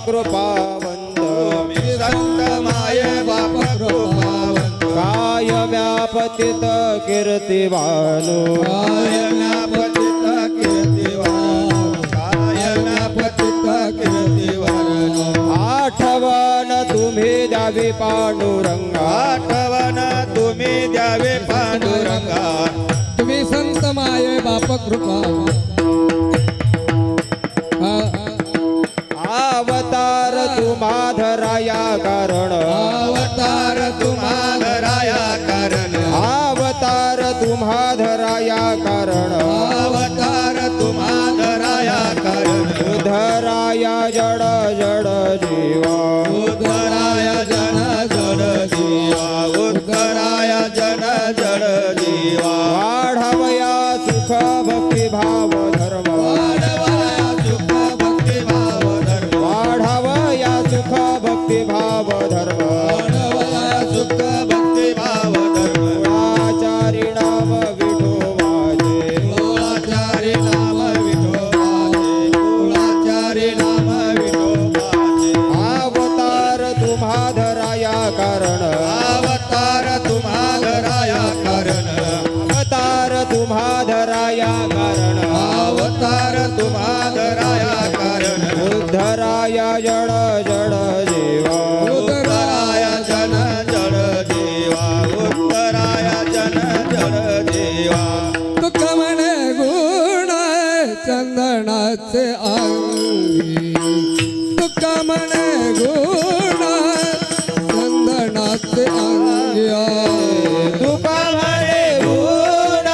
कृपावंत संत माय बाप कृपावंत काय व्यापतित कीर्तिवान काय व्यापतित कीर्तिवान काय व्यापतित कीर्तिवान आठवण तुम्ही द्यावी पांडुरंगा आठवण तुम्ही द्यावे पांडुरंगा तुम्ही संत माये बाप कृपा अवतार तुम्हाधराया कारण अवतार तुम्हाधराया कारण अवतार तुम्हाधराया कारण अवतार तुम्हाधराया कारण उद्धराया जड जड जीवा उद्धराय जन जड जीवा उद्धराय जन जड जीवा वाढवया सुख भक्ती भाव धर्म वाढवया सुख भक्ती भाव धर्म वाढवया सुख भक्ती भाव धर्म वाढवया सुख भक्ती भाव धर्म आचारी नाम विठोबाचे कुळाचारी नाम विठोबाचे कुळाचारी नाम विठोबाचे अवतार तुम्हाधराया कारण अवतार तुम्हाधराया कारण अवतार तुम्हाधराया कारण अवतार तुम्हाधराया कारण उद्धराया जड जड जीवा उद्धराय जन जड जीवा उद्धराय जन जड जीवा तुक म्हणे गुण चंदनाचे अंगी तुक म्हणे गुण चंदनाचे अंगी तुका म्हणे गुण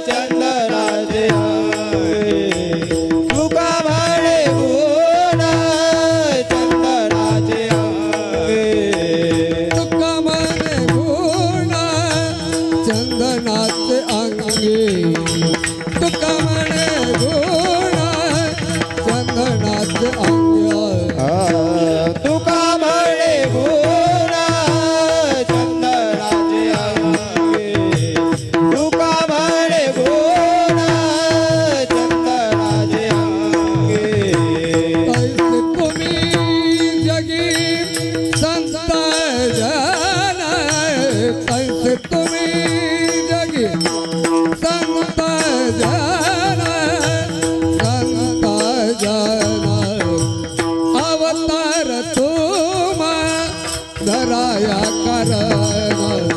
चंदनाचे अंगी तुका म्हणे गुण चंदनाचे अंगी तुक म्हणे गुण चंदनाचे अंगी तुक म्हणे गुण चंदनाचे अंगी तुका म्हणे गुण चंदनाचे अंगी तुका म्हणे गुण चंदनाचे अंगी कैसे तुम्ही जगी संत जन कैसे तुम्ही जगी संत जन संत जन अवतार तुम धराया कारण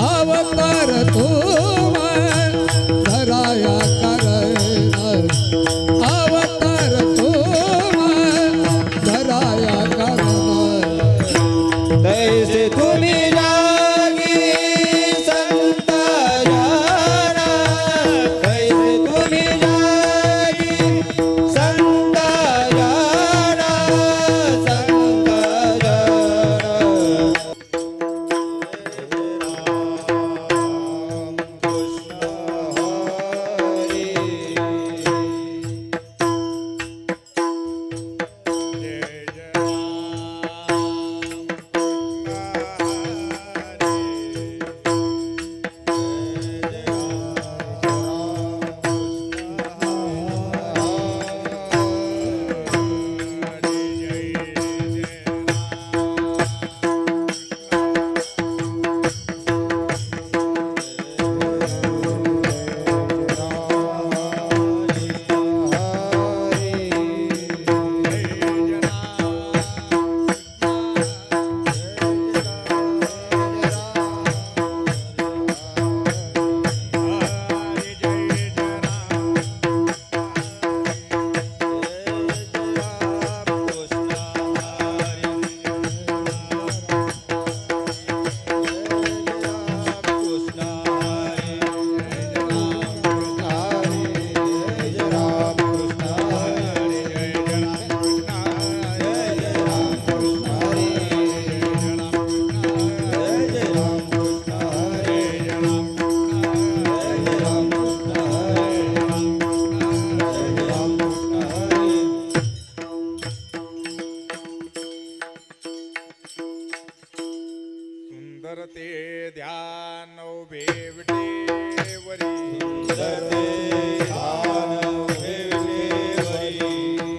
अवतार तुम धराया कारण अवतार तुम धराया कारण तैसे तुम्ही जागी संत जन तैसे तुम्ही जागी संत जन संत जन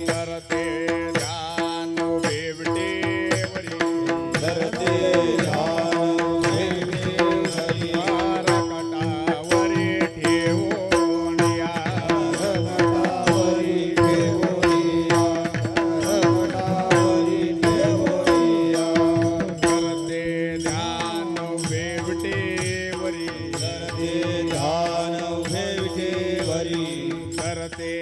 करते ध्यान ध्यान उभे विठेवरी करते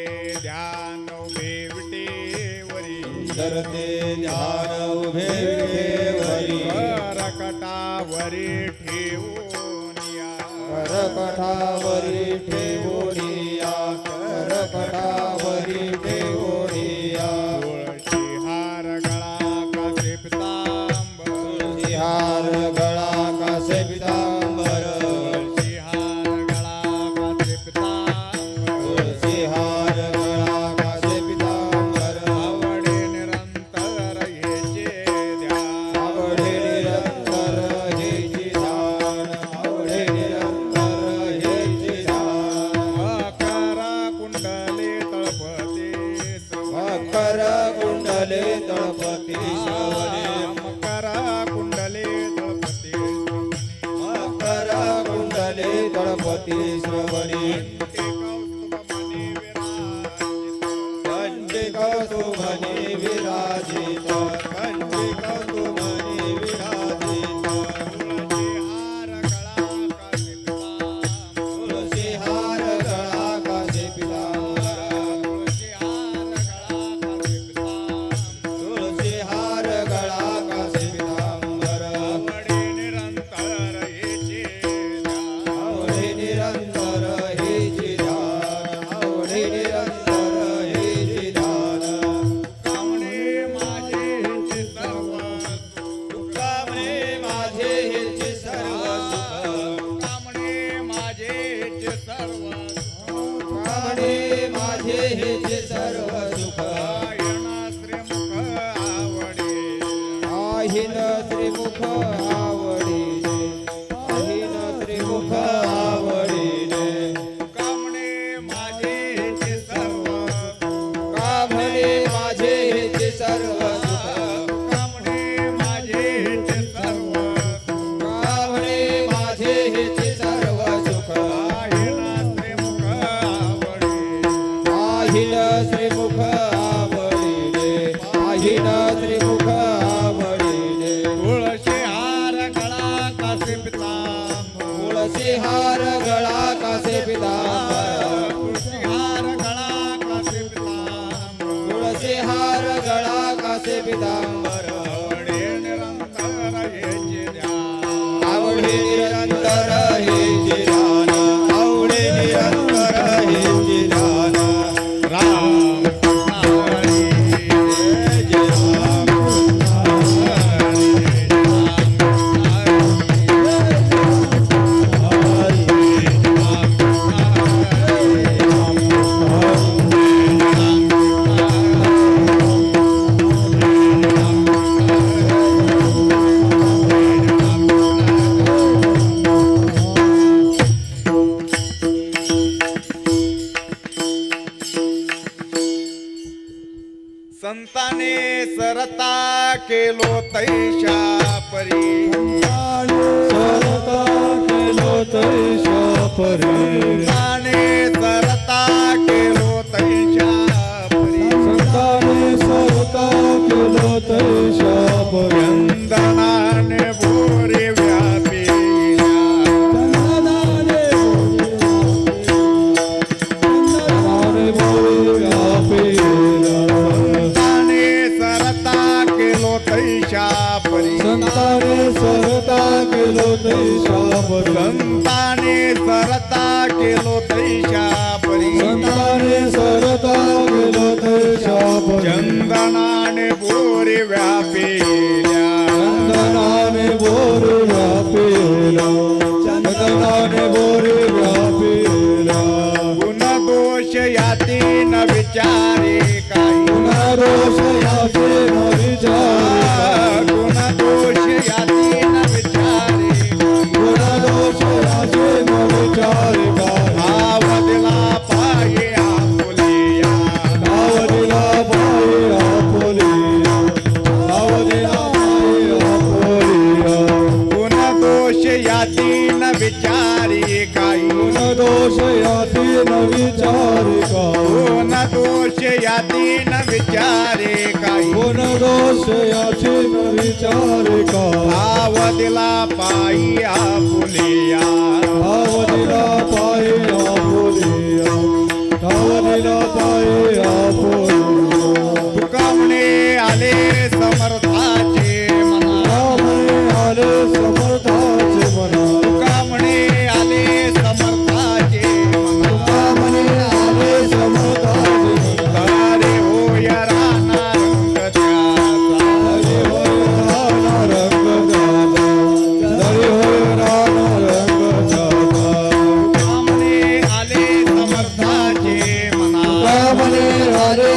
ध्यान उभे विटेवरी करते ध्यान उभे विठेवरी करकटावरी ठेवूनिया करकटावरी ठेवोनिया करकटावरी ठेवोनिया तुळशी हार गळा कसे पितांबर हार गळा कासे पितांबर तुळशी हार गळा कसे पितांबर तुळशी हार गळा कासे पितांबर आवडे निरंतर हेचे ध्यान आवडे निरंतर हेची ध्यान आवडे निरंतर हेची ध्यान मकर कुंडले तळपते मकर कुंडले तळपती श्रवणे मकर कुंडले तळपते मकर कुंडले तळपती श्रवणे कंठी कौतुभने विराजित कंठी कौतुभने विराजित तुळशी हार गळा कासे पितांबर तुळशी हार गळा कासे पितांबर आवडे निरंतर हेची ध्यान आवडे निरंतर हेची ध्यान कामणे माझे सर्व कामणे माझे हेचे सर्व सुख कामणे माझे सर्व कामणे माझे हेचे सर्व सुख येणा श्रीमुख आवडे आहीन श्रीमुख आवडीने आहीन श्रीमुख आवडीने कामणे माझे सर्व कामणे माझे हेचे सर्व सुख कामणे माझे सर्व कामणे माझे हेचे सर्व सुख येणा श्रीमुख आवडे आहीन श्रीमुख आवडीने आहीन श्रीमुख आवडीने तुळशी हार गळा कासे पितांबर तुळशी हार गळा कासे पितांबर तुळशी हार गळा कासे पितांबर तुळशी हार गळा कासे पितांबर आवडे निरंतर हेचे ध्यान आवडे निरंतर हेचे ध्यान आवडे निरंतर हेचे ध्यान राम हरी जय राम संताने सरता केलो तैशा परी सरता केलो तैशा परी संताने सरता केलो तैशा परी संताने सरता केलो तैशा परी चंदनाने भोरे व्यापी चंदनाने बोरे व्यापेला संताने सरता केलो तैशा परी संताने सरता केलो तैशा परी संताने सरता केलो तैशा परी संताने सरता केलो तैशा परी चंदनाने भोरे व्यापेल्या चंदनाने बोरे व्यापेला चंदनाने बोरे व्यापेला गुण दोष याती न विचारे काही पुनरोष याचे न विचारे गुण दोष याती न विचारे पुनरोष याचे याती न विचारी काही गुण दोष याती न विचारी काही गुण दोष याती न विचारे काही गुण दोष याची न विचारी काही भाव दिला पायी आपुलिया धावनीला पायी आपुलिया धावनीला पायी आपुलिया तुका म्हणे आले समर्थाचे मना रामने आले समर्थाचे मना तुका म्हणे आले समर्थाचे मना रामने आले समर्थाचे मना हरे होय राणा रंग त्याचा हरी होय राणा रंग जाता हरी होय राणा रंग जाता तुका म्हणे आले समर्थाचे मना रामने आले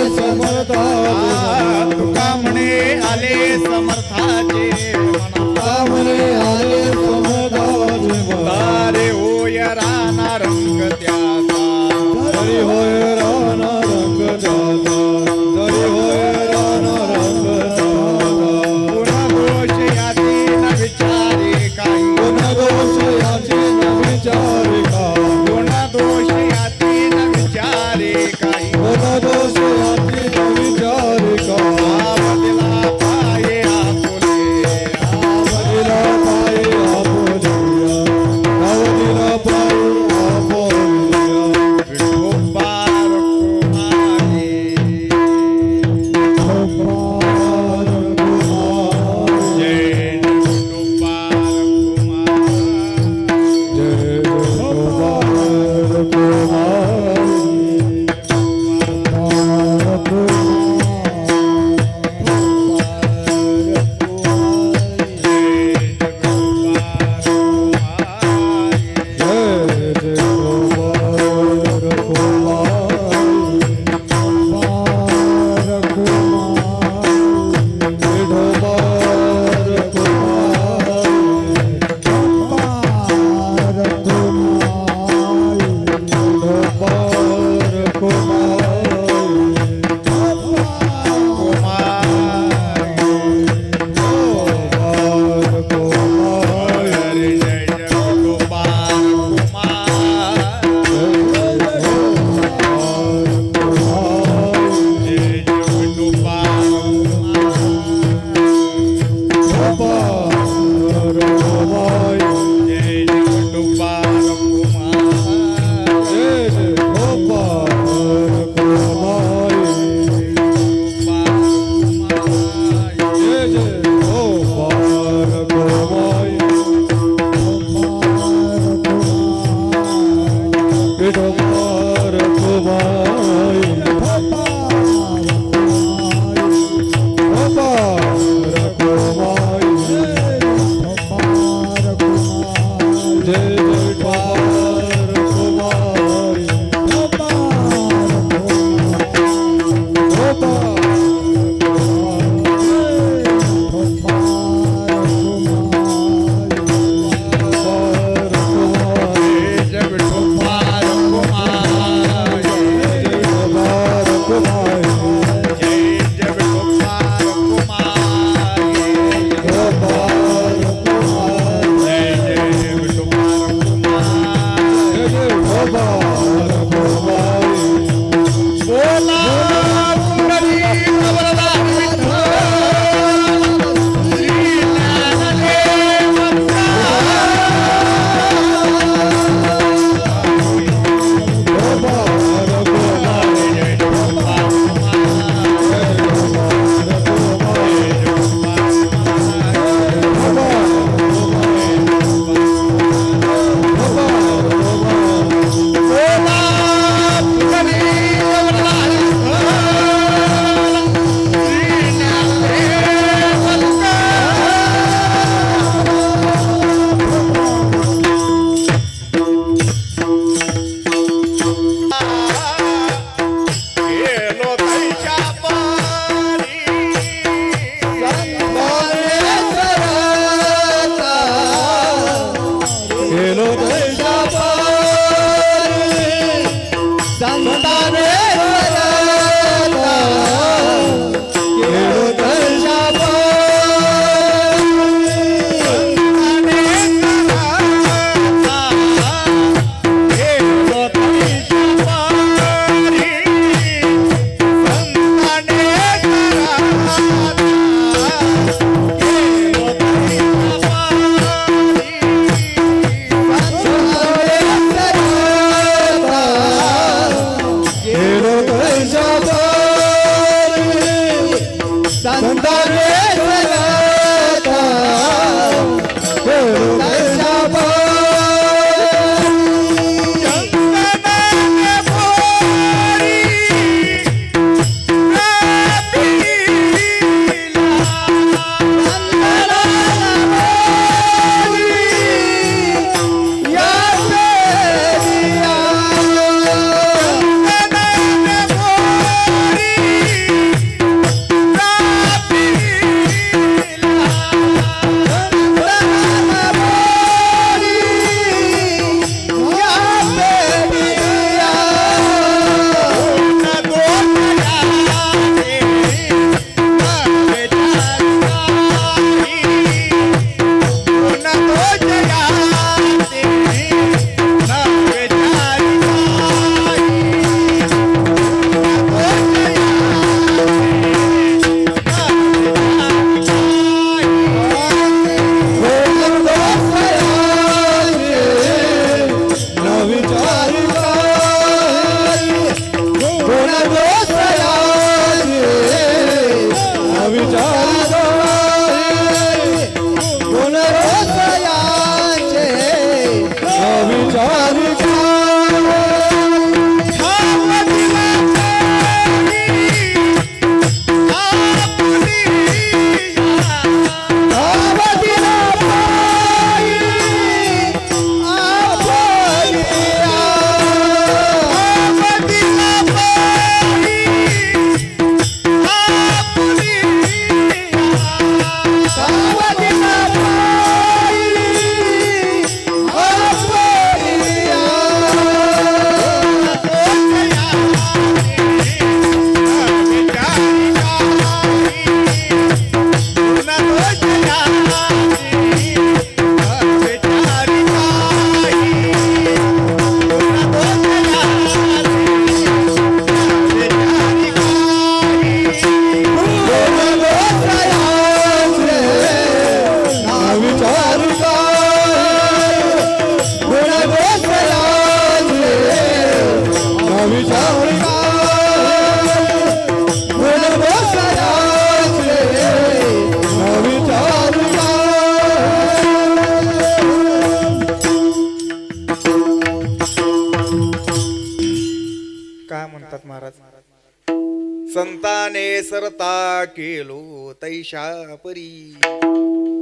महाराज. संताने सरता केलो तैशा परी,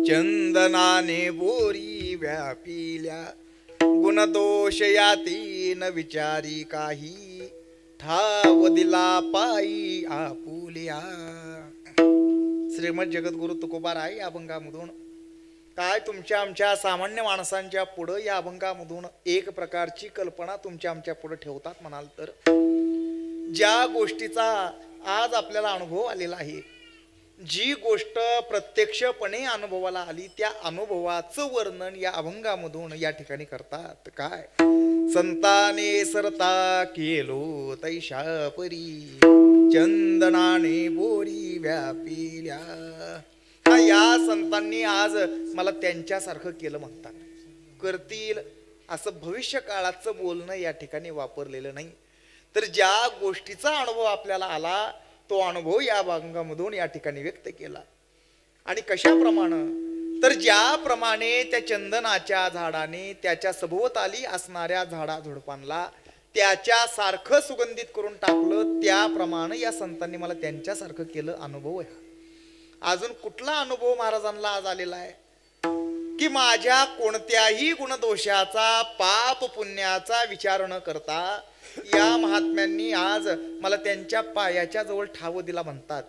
चंदनाने बोरी व्यापिल्या, गुणदोष याती न विचारी काही, ठाव दिला पायी आपुल्या. श्रीमद जगद्गुरु तुकोबाराय या अभंगामधून काय तुमच्या आमच्या सामान्य माणसांच्या पुढं या अभंगामधून एक प्रकारची कल्पना तुमच्या आमच्या पुढं ठेवतात म्हणाल तर, ज्या गोष्टीचा आज आपल्याला अनुभव आलेला आहे, जी गोष्ट प्रत्यक्षपणे अनुभवाला आली, त्या अनुभवाचं वर्णन या अभंगामधून या ठिकाणी करतात. काय संताने सरता केलो तैशा परी, चंदनाने बोरी व्यापिल्या. या संतांनी आज मला त्यांच्यासारखं केलं म्हणतात. करतील असं भविष्य काळाचं बोलणं या ठिकाणी वापरलेलं नाही, तर ज्या गोष्टीचा अनुभव आपल्याला आला तो अनुभव या अभंगामधून या ठिकाणी व्यक्त केला. आणि कशाप्रमाणे, तर ज्याप्रमाणे त्या चंदनाच्या झाडाने त्याच्या सभोवताली असणाऱ्या झाडाझुडपांना त्याच्यासारखं सुगंधित करून टाकलं, त्याप्रमाणे या संतांनी मला त्यांच्यासारखं केलं. अनुभव आहे. अजून कुठला अनुभव महाराजांना आज आलेला आहे की माझ्या कोणत्याही गुणदोषाचा पाप पुण्याचा विचार न करता या महात्म्यांनी आज मला त्यांच्या पायाच्या जवळ ठाव दिला म्हणतात.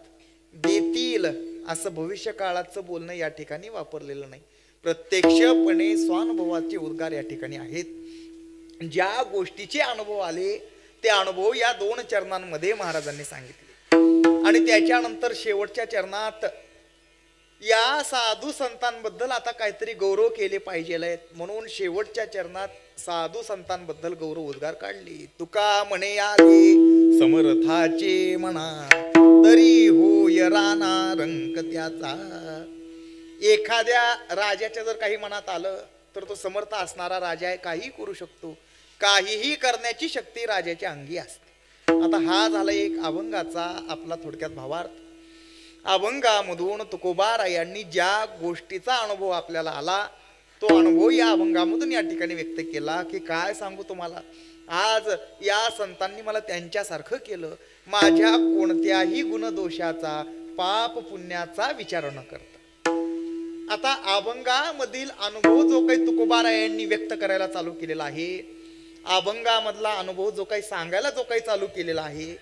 देतील असं भविष्य काळाचं बोलणं या ठिकाणी वापरलेलं नाही, प्रत्यक्षपणे स्वानुभवाचे उद्गार या ठिकाणी आहेत. ज्या गोष्टीचे अनुभव आले ते अनुभव या 2 चरणांमध्ये महाराजांनी सांगितले. आणि त्याच्यानंतर शेवटच्या चरणात या साधू संतांबद्दल आता काहीतरी गौरव केले पाहिजे, म्हणून शेवटच्या चरणात साधू संतांबद्दल गौरव उद्गार काढले. तुका म्हणे आले समर्थाचे म्हणा, तरी होय राणा रंक त्याचा. एखाद्या राजाच्या जर काही मनात आलं तर तो समर्थ असणारा राजा आहे, काही करू शकतो, काहीही करण्याची शक्ती राजाच्या अंगी असते. आता हा झाला एक अभंगाचा आपला थोडक्यात भावार्थ. अभंगामधून तुकोबारायांनी ज्या गोष्टीचा अनुभव आपल्याला आला तो अनुभव या अभंगामधून या ठिकाणी व्यक्त केला. की काय सांगू तुम्हाला, आज या संतांनी मला त्यांच्यासारखं केलं, माझ्या कोणत्याही गुणदोषाचा पाप पुण्याचा विचार न करता. आता अभंगामधील अनुभव जो काही तुकोबारायांनी व्यक्त करायला चालू केलेला आहे, अभंगामधला अनुभव जो काही सांगायला जो काही चालू केलेला आहे,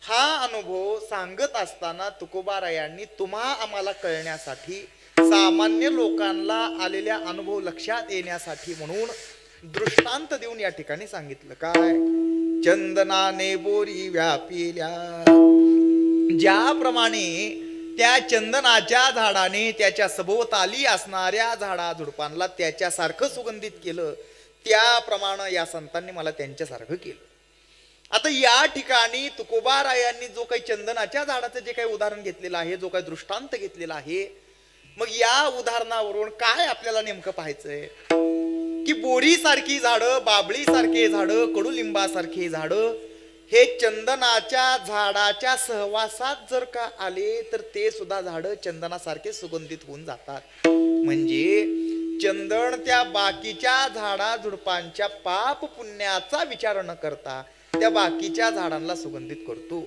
हा अनुभव सांगत असताना तुकोबारायांनी तुम्हा आम्हाला कळण्यासाठी, सामान्य लोकांना आलेल्या अनुभव लक्षात येण्यासाठी म्हणून दृष्टांत देऊन या ठिकाणी सांगितलं. काय चंदनाने बोरी व्यापिल्या, ज्याप्रमाणे त्या चंदनाच्या झाडाने त्याच्या सभोवताली असणाऱ्या झाडाझुडपांना त्याच्यासारखं सुगंधित केलं, त्याप्रमाणे या संतांनी मला त्यांच्यासारखं केलं. आता या ठिकाणी तुकोबारायांनी जो काही चंदनाच्या झाडाचं जे काही उदाहरण घेतलेलं आहे, जो काही दृष्टांत घेतलेला आहे, मग या उदाहरणावरून काय आपल्याला नेमकं पाहायचंय की बोरीसारखी झाडं, बाबळीसारखे झाडं, कडुलिंबासारखे झाडं हे चंदनाच्या झाडाच्या सहवासात जर का आले तर ते सुद्धा झाडं चंदनासारखे सुगंधित होऊन जातात. म्हणजे चंदन त्या बाकीच्या झाडा झुडपांच्या पाप पुण्याचा विचार न करता त्या बाकीच्या झाडांना सुगंधित करतो.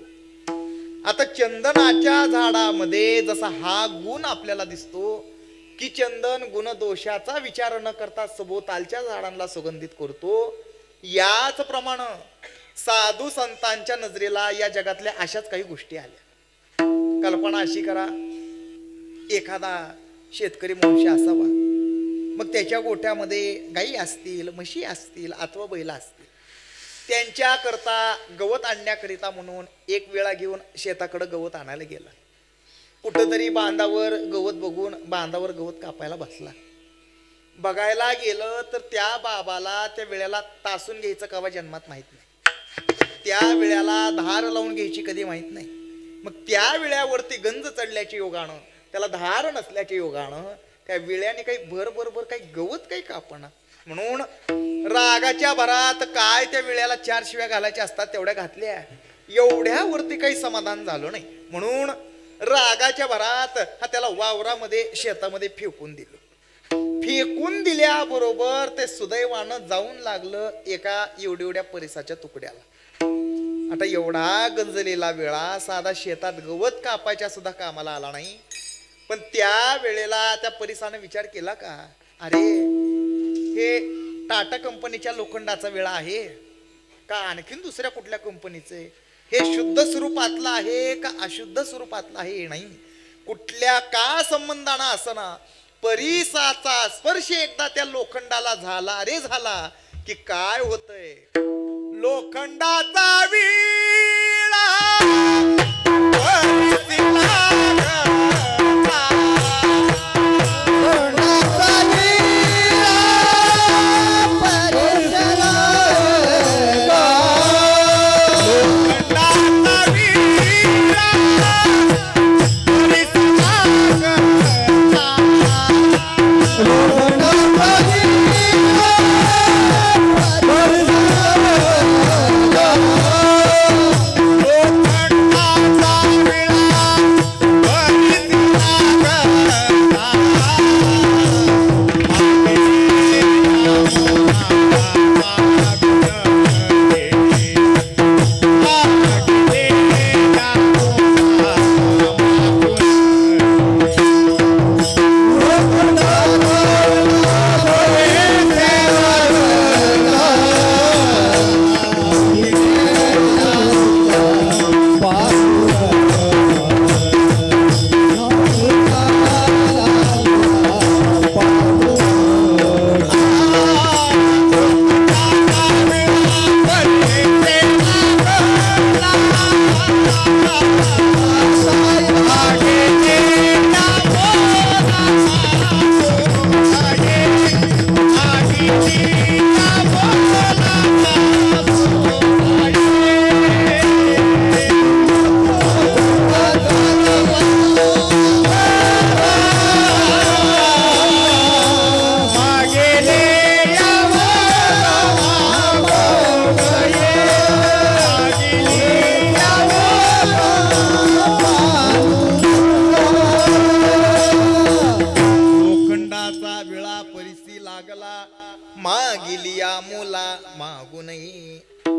आता चंदनाच्या झाडामध्ये जसा हा गुण आपल्याला दिसतो की चंदन गुणदोषाचा विचार न करता सभोवतालच्या झाडांना सुगंधित करतो, याच प्रमाणे साधू संतांच्या नजरेला या जगातल्या अशाच काही गोष्टी आल्या. कल्पना अशी करा, एखादा शेतकरी मनुष्य असावा, मग त्याच्या गोठ्यामध्ये गाई असतील, म्हशी असतील अथवा बैल असतील, त्यांच्याकरता गवत आणण्याकरिता म्हणून एक वेळा घेऊन शेताकडे गवत आणायला गेला. कुठंतरी बांधावर गवत बघून बांधावर गवत कापायला बसला. बघायला गेलं तर त्या बाबाला त्या वेळेला तासून घ्यायचं कवा जन्मात माहित नाही, त्या वेळेला धार लावून घ्यायची कधी माहित नाही. मग त्या वेळ्यावरती गंज चढल्याच्या योगानं, त्याला धार नसल्याच्या योगानं त्या वेळ्याने काही भर काही गवत काही कापणं, म्हणून रागाच्या भरात काय त्या वेळेला 4 शिव्या घालायच्या असतात तेवढ्या घातल्या. एवढ्यावरती काही समाधान झालं नाही, म्हणून रागाच्या भरात हा त्याला वावरामध्ये शेतामध्ये फेकून दिलं. फेकून दिल्याबरोबर ते सुदैवानं जाऊन लागलं एका एवढ्या परिसाच्या तुकड्याला. आता एवढा गंजलेला वेळा साधा शेतात गवत कापायच्या सुद्धा कामाला आला नाही. पण त्या वेळेला त्या परिसाने विचार केला का, अरे हे टाटा कंपनीच्या लोखंडाचा वेळा आहे का आणखीन दुसऱ्या कुठल्या कंपनीचं आहे, हे शुद्ध स्वरूपातलं आहे का अशुद्ध स्वरूपातलं आहे, हे नाही कुठल्या का संबंधाना असना परिसाचा स्पर्श एकदा त्या लोखंडाला झाला रे झाला की काय होतंय. लोखंडाचा विळा परिसीला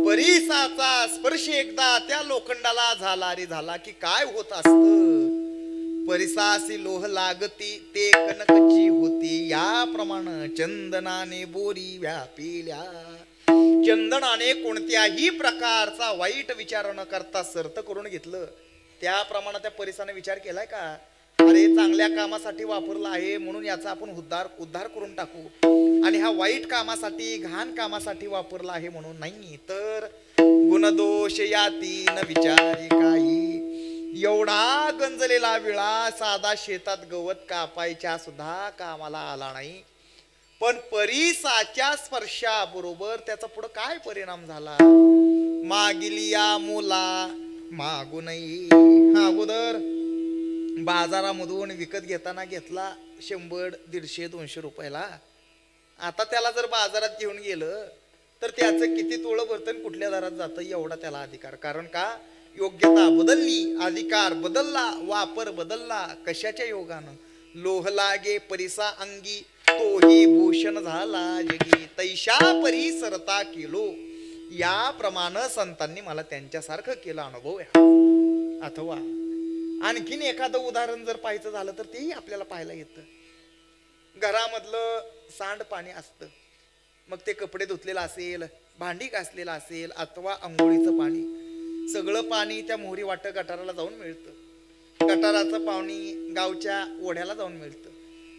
परिसाचा स्पर्श एकदा त्या लोखंडाला झाला रे झाला की काय होत असत. परिसासी लोह लागती ते कनकची होती, याप्रमाणे चंदनाने बोरी व्यापिल्या. चंदनाने कोणत्याही प्रकारचा वाईट विचार न करता सर्त करून घेतलं. त्याप्रमाणे त्या परिसाने विचार केलाय का, अरे चांगल्या कामासाठी वापरला आहे म्हणून याचा आपण उद्धार करून टाकू, आणि हा वाईट कामासाठी घाण कामासाठी वापरला आहे म्हणून नाही. तर गुणदोष याती न विचारी काही. एवढा गंजलेला विळा साधा शेतात गवत कापायच्या सुद्धा कामाला आला नाही. पण परिसाच्या स्पर्शाबरोबर त्याचा पुढे काय परिणाम झाला. मागिली या मुला मागू नाही. हा अगोदर बाजारामधून विकत घेताना घेतला 100, 150, 200 रुपयाला. आता त्याला जर बाजारात घेऊन गेलं तर त्याचं किती तोळं भरतं कुठल्या दरात जातं एवढा त्याला अधिकार. कारण का, योग्यता बदलली, अधिकार बदलला, वापर बदलला. कशाच्या योगानं. लोह लागे परिसा अंगी तोही भूषण झाला जगी, तैशा परिसरता केलो. याप्रमाणे संतांनी मला त्यांच्यासारखं केलं अनुभव आहे. अथवा आणखीन एखादं उदाहरण जर पाहायचं झालं तर तेही आपल्याला पाहायला येतं. घरामधलं सांडपाणी असतं, मग ते कपडे धुतलेलं असेल, भांडी घासलेलं असेल, अथवा आंघोळीचं पाणी, सगळं पाणी त्या मोहरी वाट गटाराला जाऊन मिळतं. गटाराचं पाणी गावच्या ओढ्याला जाऊन मिळतं.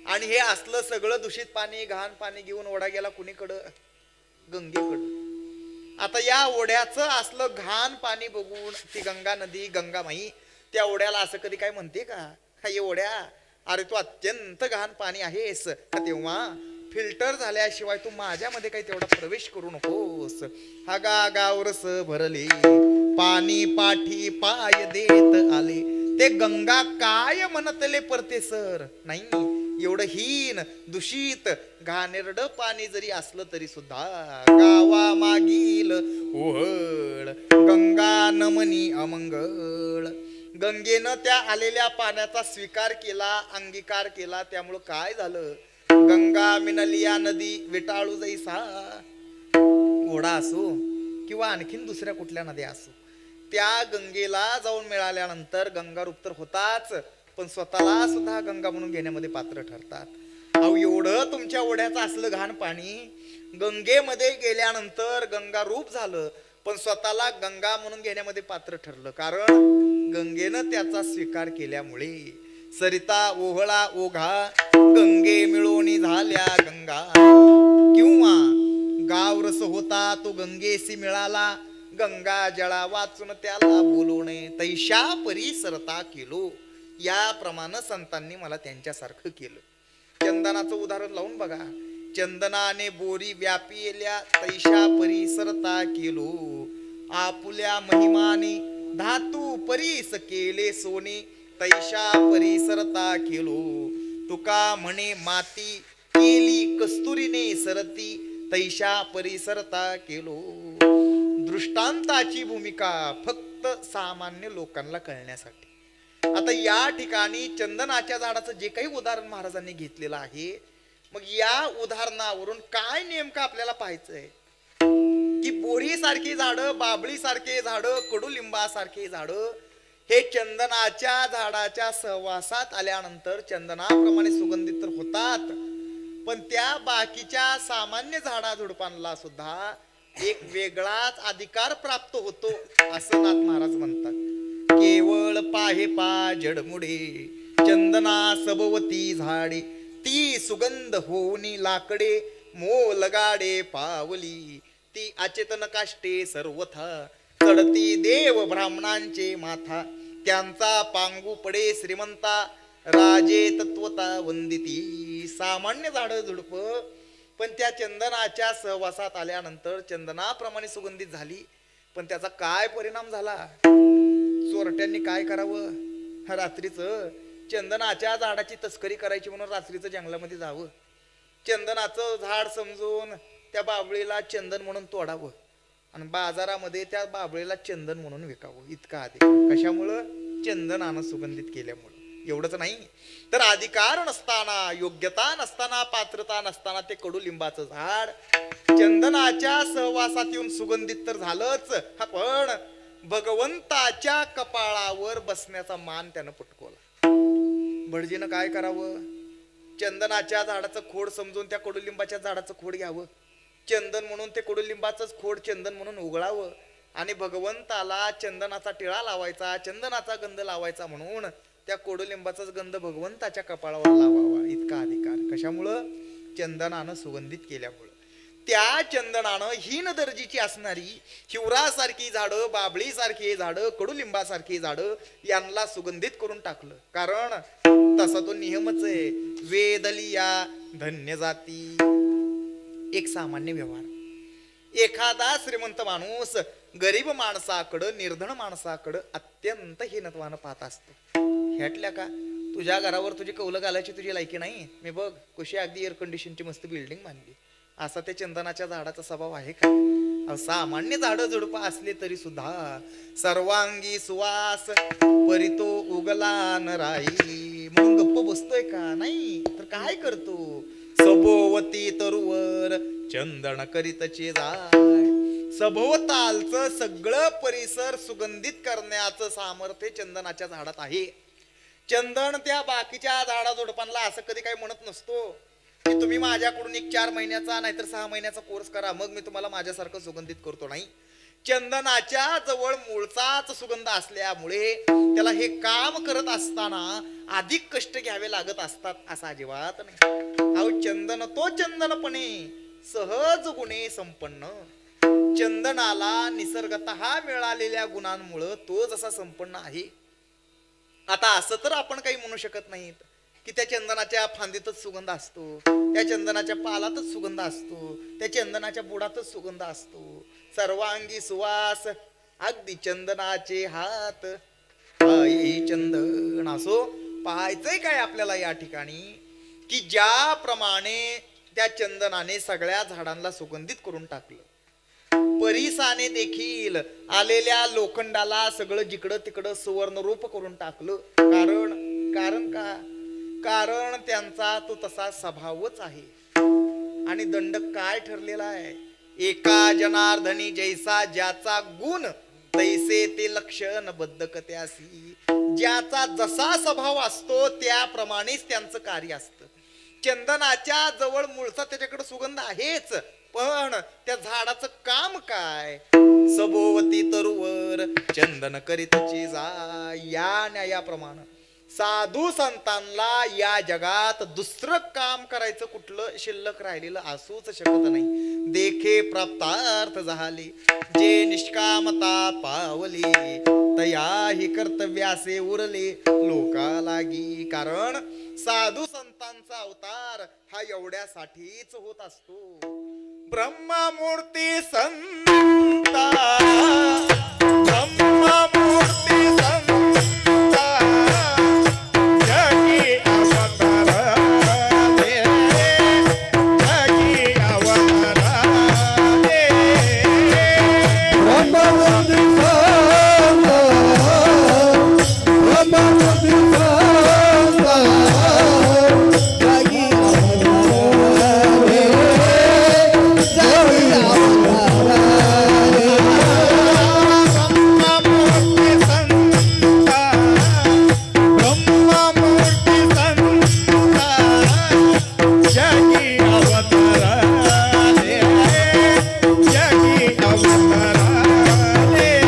आणि हे असलं सगळं दूषित पाणी, घाण पाणी घेऊन ओढा गेला कुणीकडं, गंगेकडं. आता या ओढ्याचं असलं घाण पाणी बघून ती गंगा नदी, गंगामाई त्या ओढ्याला असं कधी काय म्हणते का, हे ओढ्या अरे तू अत्यंत घाण पाणी आहेस, तेव्हा फिल्टर झाल्याशिवाय तू माझ्यामध्ये काही तेवढा प्रवेश करू नकोस. हा गावरस भरले पाणी पाठी पाय देत आले, ते गंगा काय म्हणतले परते सर. नाही, एवढं हीन दूषित घाणेरड पाणी जरी असलं तरी सुद्धा गावा मागील ओहळ गंगा नमनी अमंगळ. गंगेनं त्या आलेल्या पाण्याचा स्वीकार केला, अंगीकार केला. त्यामुळं काय झालं, गंगा मिनलिया नदी विटाळू जैसा. ओढा असो किंवा आणखीन दुसऱ्या कुठल्या नद्या असो, त्या गंगेला जाऊन मिळाल्यानंतर गंगारूप तर होताच, पण स्वतःला सुद्धा गंगा म्हणून घेण्यामध्ये पात्र ठरतात. अहो एवढं तुमच्या ओढ्याचं असलं घाण पाणी गंगेमध्ये गेल्यानंतर गंगारूप झालं, पण स्वतःला गंगा म्हणून घेण्यामध्ये पात्र ठरलं. कारण गंगेनं त्याचा स्वीकार केल्यामुळे सरिता ओहळा ओघा गंगे मिळवणी झाल्या गंगा, किंवा गावरस होता तो गंगेसी मिळाला, गंगा जळा वाचून त्याला बोलवणे तैशा परिसरता केलो. याप्रमाणे संतांनी मला त्यांच्यासारखं केलं. चंदनाचं उदाहरण लावून बघा. चंदनाने बोरी व्यापिल्या तैशा परिसरता केलो, आपुल्या महिमाने धातू परीस केले सोने तैशा परिसरता केलो. तुका म्हणे माती केली कस्तुरीने सरती तैशा परिसरता केलो. दृष्टांताची भूमिका फक्त सामान्य लोकांना कळण्यासाठी. आता या ठिकाणी चंदनाच्या झाडाचं जे काही उदाहरण महाराजांनी घेतलेलं आहे, मग या उदाहरणावरून काय नेमकं आपल्याला पाहायचंय की बोरी सारखी झाडं, बाबळी सारखे झाडं, कडुलिंबासारखे झाडं हे चंदनाच्या झाडाच्या सहवासात आल्यानंतर चंदनाप्रमाणे सुगंधित तर होतात, पण त्या बाकीच्या सामान्य झाडाझुडपांना सुद्धा एक वेगळाच अधिकार प्राप्त होतो असं नाथ महाराज म्हणतात. केवळ पाहे पा जडमुडे चंदना सबवती झाडे, ती सुगंध होनी लाकडे मोल गाडे पावली, ती अचेतन काष्टे सर्वथा चढती देव ब्राह्मणांचे माथा, त्यांचा पांगू पडे श्रीमंता राजे तत्वता वंदिती. सामान्य झाड झुडप पण त्या चंदनाच्या सहवासात आल्यानंतर चंदनाप्रमाणे सुगंधित झाली, पण त्याचा काय परिणाम झाला? चोरट्यांनी काय करावं? रात्रीचं चंदनाच्या झाडाची तस्करी करायची म्हणून रात्रीचं जंगलामध्ये जावं, चंदनाचं झाड समजून त्या बाबळीला चंदन म्हणून तोडावं आणि बाजारामध्ये त्या बाबळीला चंदन म्हणून विकावं. इतका अधिकार कशामुळं? चंदनानं सुगंधित केल्यामुळं. एवढंच नाही तर अधिकार नसताना, योग्यता नसताना, पात्रता नसताना ते कडुलिंबाचं झाड चंदनाच्या सहवासात येऊन सुगंधित तर झालंच, पण भगवंताच्या कपाळावर बसण्याचा मान त्यानं पटकवला. भटजीनं काय करावं? चंदनाच्या झाडाचं खोड समजून त्या कडुलिंबाच्या झाडाचं खोड घ्यावं, चंदन म्हणून ते कडुलिंबाचंच खोड चंदन म्हणून उघडावं आणि भगवंताला चंदनाचा टिळा लावायचा, चंदनाचा गंध लावायचा म्हणून त्या कडुलिंबाचाच गंध भगवंताच्या कपाळावर लावावा. इतका अधिकार कशामुळं? चंदनानं सुगंधित केल्यामुळं. त्या चंदनानं हीन दर्जीची असणारी हिवरासारखी झाडं, बाबळी सारखी झाडं, कडुलिंबासारखी झाडं यांना सुगंधित करून टाकलं. कारण तसा तो नियमच आहे, वेदलिया धन्य जाती. एक सामान्य व्यवहार. एखादा श्रीमंत माणूस गरीब माणसाकडं, निर्धन माणसाकडं अत्यंत हीनत्वानं पाहत असतो. ह्यातल्या का तुझ्या घरावर तुझी कौलं घालायची तुझी लायकी नाही, मी बघ कशी अगदी एअर कंडिशनची मस्त बिल्डिंग बांधली. असा त्या चंदनाच्या झाडाचा स्वभाव आहे का? सामान्य झाडं झुडपं असले तरी सुद्धा सर्वांगी सुवास परितो उगला न राई म्हणून गप्प बसतोय का? नाही तर काय करतो? सभोवती तरुवर चंदन करीतचे जाय. सभोवतालचं सगळं परिसर सुगंधित करण्याचं सामर्थ्य चंदनाच्या झाडात आहे. चंदन त्या बाकीच्या झाडाझुडपांना असं कधी काही म्हणत नसतो की तुम्ही माझ्याकडून एक 4 महिन्याचा नाहीतर 6 महिन्याचा कोर्स करा मग मी तुम्हाला माझ्यासारखं सुगंधित करतो. नाही, चंदनाच्या जवळ मूळचाच सुगंध असल्यामुळे त्याला हे काम करत असताना अधिक कष्ट घ्यावे लागत असतात असं अजिबात नाही. अहो चंदन तो चंदनपणे सहज गुणे संपन्न. चंदनाला निसर्गतः मिळालेल्या गुणांमुळे तो जसा संपन्न आहे. आता असं तर आपण काही म्हणू शकत नाहीत की त्या चंदनाच्या फांदीतच सुगंध असतो, त्या चंदनाच्या पालातच सुगंध असतो, त्या चंदनाच्या बुडातच सुगंध असतो. सर्वांगी सुवास अगदी चंदनाचे हात पायी चंदन. असो पाहायचंय काय आपल्याला या ठिकाणी की ज्याप्रमाणे त्या चंदनाने सगळ्या झाडांना सुगंधित करून टाकलं, परिसाने देखील आलेल्या लोखंडाला सगळं जिकडं तिकडं सुवर्ण रूप करून टाकलं. कारण का? कारण त्यांचा तो तसा स्वभावच आहे. आणि दंड काय ठरलेला आहे? एका जनार्दनी जैसा ज्याचा गुण तैसे ते लक्षण बद्ध कत्यासी. ज्याचा जसा स्वभाव असतो त्याप्रमाणेच त्यांचं कार्य असतं. चंदनाच्या जवळ मूळचा त्याच्याकडे सुगंध आहेच, पण त्या झाडाचं काम काय? सभोवती तरुवर चंदन करीतची जा. या न्यायाप्रमाणे साधू संतांना या जगात दुसरं काम करायचं कुठलं शिल्लक राहिलेलं असूच शकत नाही. देखे प्राप्तार्थ झाले जे निष्कामता पावले, तया ही कर्तव्यासे उरले लोका लागी. कारण साधू संतांचा अवतार हा एवढ्यासाठीच होत असतो. ब्रह्ममूर्ती संता, ब्रह्ममूर्ती संता, जगी अवतार दे, जगी अवतार दे. ब्रह्ममूर्ती संता, ब्रह्ममूर्ती संता, जागी अवतार रे, जागी अवतार रे. ब्रह्ममूर्ती संता, ब्रह्ममूर्ती संता, जगी अवतार दे, जगी अवतार दे. उद्धराया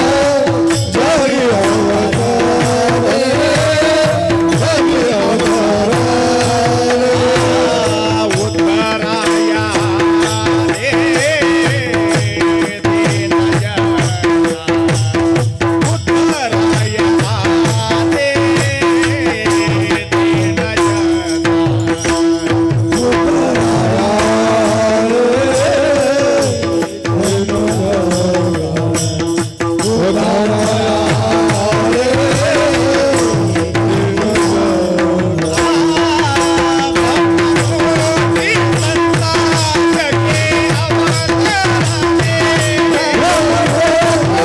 रे दीन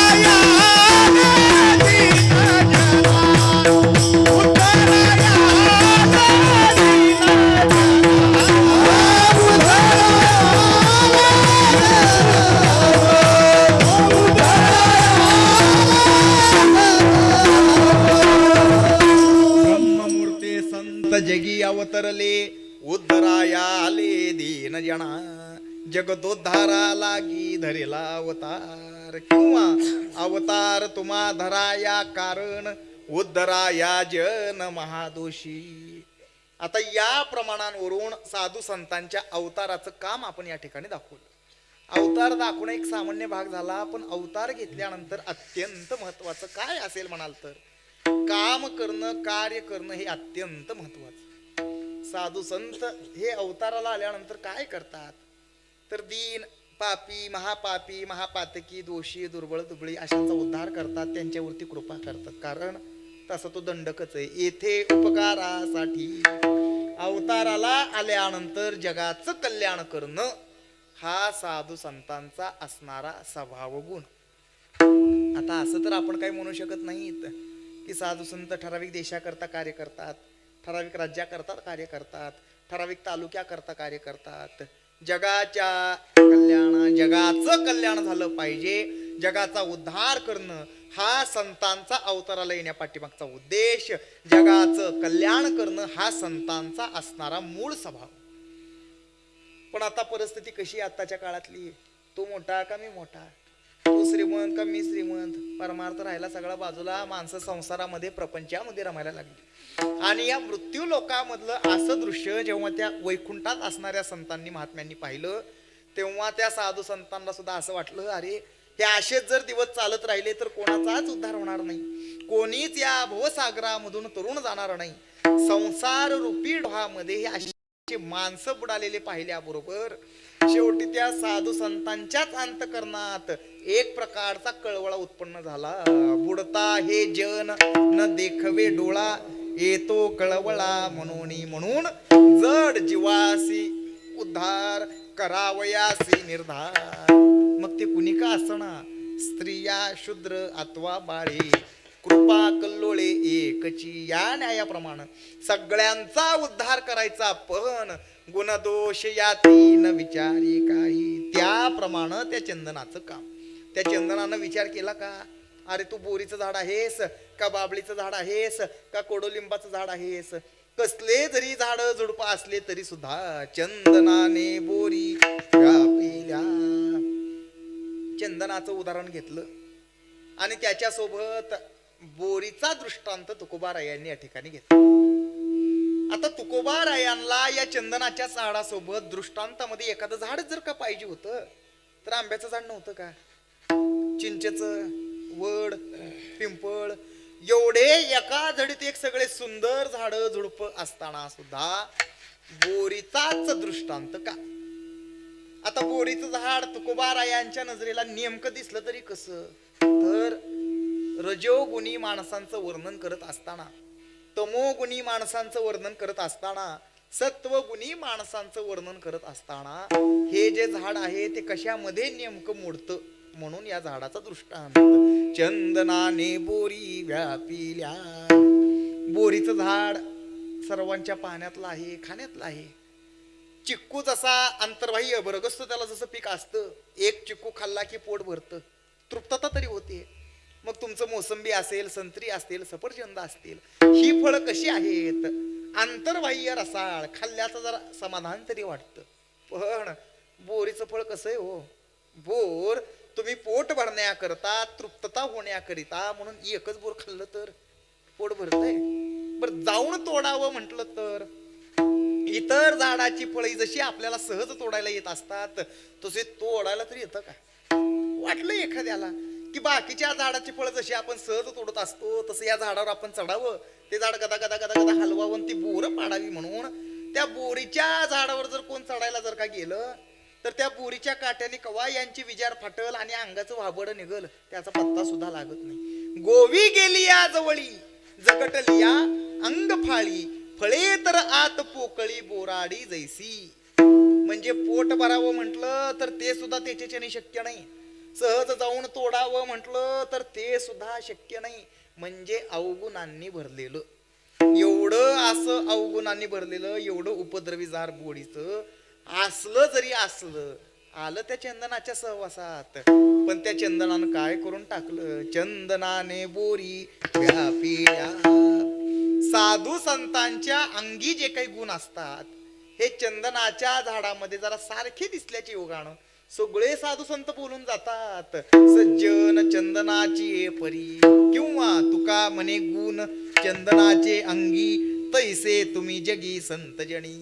जना, उद्धराया रे दीन जना. ब्रह्ममूर्ती संत जगी अवतरले, उद्धराया आले दीन जना. जगदोद्धारा लागी धरेला अवतार, किंवा अवतार तुम्हा धराया कारण उद्धराया जन महादोषी. आता या प्रमाणांवरून साधू संतांच्या अवताराचं काम आपण या ठिकाणी दाखवलं. अवतार दाखवणं एक सामान्य भाग झाला, पण अवतार घेतल्यानंतर अत्यंत महत्वाचं काय असेल म्हणाल तर काम करणं, कार्य करणं हे अत्यंत महत्वाचं. साधू संत हे अवताराला आल्यानंतर काय करतात तर दीन, पापी, महापातकी, दोषी, दुर्बळ, दुबळी अशांचा उद्धार करतात, त्यांच्यावरती कृपा करतात. कारण तसा तो दंडकच आहे. येथे उपकारासाठी अवताराला आल्यानंतर जगाचं कल्याण करणं हा साधू संतांचा असणारा स्वभाव गुण. आता असं तर आपण काही म्हणू शकत नाहीत की साधू संत ठराविक देशाकरता कार्य करतात, ठराविक राज्याकरता कार्य करतात, ठराविक तालुक्याकरता कार्य करतात. जगाच्या जगाचं कल्याण झालं पाहिजे, जगाचा उद्धार करणं हा संतांचा अवताराला येण्या पाठीमागचा उद्देश. जगाचं कल्याण करणं हा संतांचा असणारा मूळ स्वभाव. पण आता परिस्थिती कशी आताच्या काळातली, तो मोठा का मी मोठा, तो श्रीमंत का मी श्रीमंत, परमार्थ राहिला सगळा बाजूला. माणसं संसारामध्ये प्रपंचामध्ये रमायला लागली. आणि या मृत्यू लोकामधलं असं दृश्य जेव्हा त्या वैकुंठात असणाऱ्या संतांनी, महात्म्यांनी पाहिलं, तेव्हा त्या साधू संतांना सुद्धा असं वाटलं, अरे हे असेच जर दिवस चालत राहिले तर कोणाचाच उद्धार होणार नाही, कोणीच या भवसागरामधून तरुण जाणार नाही. संसार रूपी डोहामध्ये हे अशी माणसं बुडालेले पाहिल्याबरोबर शेवटी त्या साधू संतांच्याच अंतकरणात एक प्रकारचा कळवळा उत्पन्न झाला. बुडता हे जन न देखवे डोळा, येतो कळवळा म्हणून जड जीवासी उद्धार करावयासी निर्धार. मग ते कुणी का असना, स्त्रिया शूद्र अथवा बाळे, कृपा कल्लोळे एकची. या न्यायाप्रमाणे सगळ्यांचा उद्धार करायचा, पण गुणदोष याती न विचारी काही. त्याप्रमाणे त्या चंदनाचं काम. त्या चंदनानं विचार केला का, अरे तू बोरीचं झाड आहेस का बाबळीचं झाड आहेस का कोडोलिंबाचं झाड आहेस, कसले जरी झाड झुडपं असले तरी सुद्धा चंदनाने बोरी व्यापिल्या. चंदनाचं उदाहरण घेतलं आणि त्याच्यासोबत बोरीचा दृष्टांत तुकोबारायांनी या ठिकाणी घेतला. आता तुकोबारायांना या चंदनाच्या झाडासोबत दृष्टांतामध्ये एखादं झाड जर का पाहिजे होतं तर आंब्याचं झाड नव्हतं का, चिंचेचं, वड, पिंपळ, एवढे एका झडीत एक सगळे सुंदर झाड झुडप असताना सुद्धा बोरीचाच दृष्टांत का. आता बोरीचं झाड तुकोबारायांच्या नजरेला नेमकं दिसलं तरी कसं, तर रजोगुणी माणसांचं वर्णन करत असताना, तमोगुणी माणसांचं वर्णन करत असताना, सत्वगुणी माणसांचं वर्णन करत असताना हे जे झाड आहे ते कशामध्ये नेमकं मोडतं, म्हणून या झाडाचा दृष्टांत. चंदनाने बोरी व्यापिल्या. बोरीचं झाड सर्वांच्या पाहण्यातलं आहे, खाण्यातलं आहे. चिक्कू जसा अंतर्बाह्य भरगसतो, त्याला जसं पीक असतं, एक चिक्कू खाल्ला की पोट भरतं, तृप्तता तरी होते. मग तुमचं मोसंबी असेल, संत्री असतील, सफरचंद असतील, ही फळं कशी आहेत, अंतर्बाह्य रसाळ, खाल्ल्याचं जरा समाधान तरी वाटतं. पण बोरीचं फळ कसं आहे हो, बोर तुम्ही पोट भरण्याकरता, तृप्तता होण्याकरिता म्हणून एकच बोर खाल्लं तर पोट भरतंय. बरं जाऊन तोडावं म्हटलं तर इतर झाडाची फळी जशी आपल्याला सहज तोडायला येत असतात तसे तोडायला तरी येतं का. वाटलं एखाद्याला की बाकीच्या झाडाची फळं जशी आपण सहज तोडत असतो तसं या झाडावर आपण चढावं, ते झाड गदा गदा गदा गदा हलवावं, ती बोरं पाडावी. म्हणून त्या बोरीच्या झाडावर जर कोण चढायला जर का गेलं तर त्या बोरीच्या काट्याने कवा यांची विजार फाटल आणि अंगाचं वाबड निघल त्याचा पत्ता सुद्धा लागत नाही. गोवी गेली या जवळी, जगटलिया अंग फाळी, फळे तर आत पोकळी बोराडी जैसी. म्हणजे पोट भरावं म्हटलं तर ते सुद्धा त्याच्याने शक्य नाही, सहज जाऊन तोडावं म्हटलं तर ते सुद्धा शक्य नाही. म्हणजे अवगुणांनी भरलेलं, एवढं असं अवगुणांनी भरलेलं, एवढं उपद्रवी जार बोडीचं असलं जरी असलं, आलं त्या चंदनाच्या सहवासात, पण त्या चंदनानं काय करून टाकलं, चंदनाने बोरी व्यापिल्या. साधू संतांच्या अंगी जे काही गुण असतात हे चंदनाच्या झाडामध्ये जरा सारखे दिसल्याचे योगानं सगळे साधू संत बोलून जातात. सज्जन चंदनाची परी, किंवा तुका म्हणे गुण चंदनाचे अंगी, तैसे तुम्ही जगी संत जणी.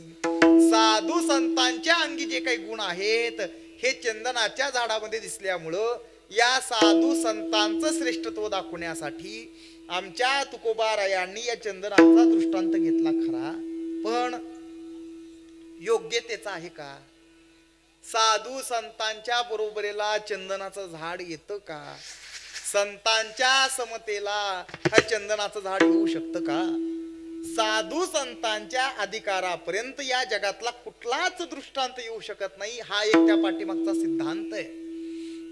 साधू संतांच्या अंगी जे काही गुण आहेत हे चंदनाच्या झाडामध्ये दिसल्यामुळं या साधू संतांचं श्रेष्ठत्व दाखवण्यासाठी आमच्या तुकोबारायांनी या चंदनाचा दृष्टांत घेतला खरा, पण योग्यतेचा आहे का. साधू संतांच्या बरोबरीला चंदनाचं झाड येतं का, संतांच्या समतेला हा चंदनाचं झाड येऊ शकतं का. साधू संतांच्या अधिकारापर्यंत या जगातला कुठलाच दृष्टांत येऊ शकत नाही, हा एक त्या पाठीमागचा सिद्धांत आहे.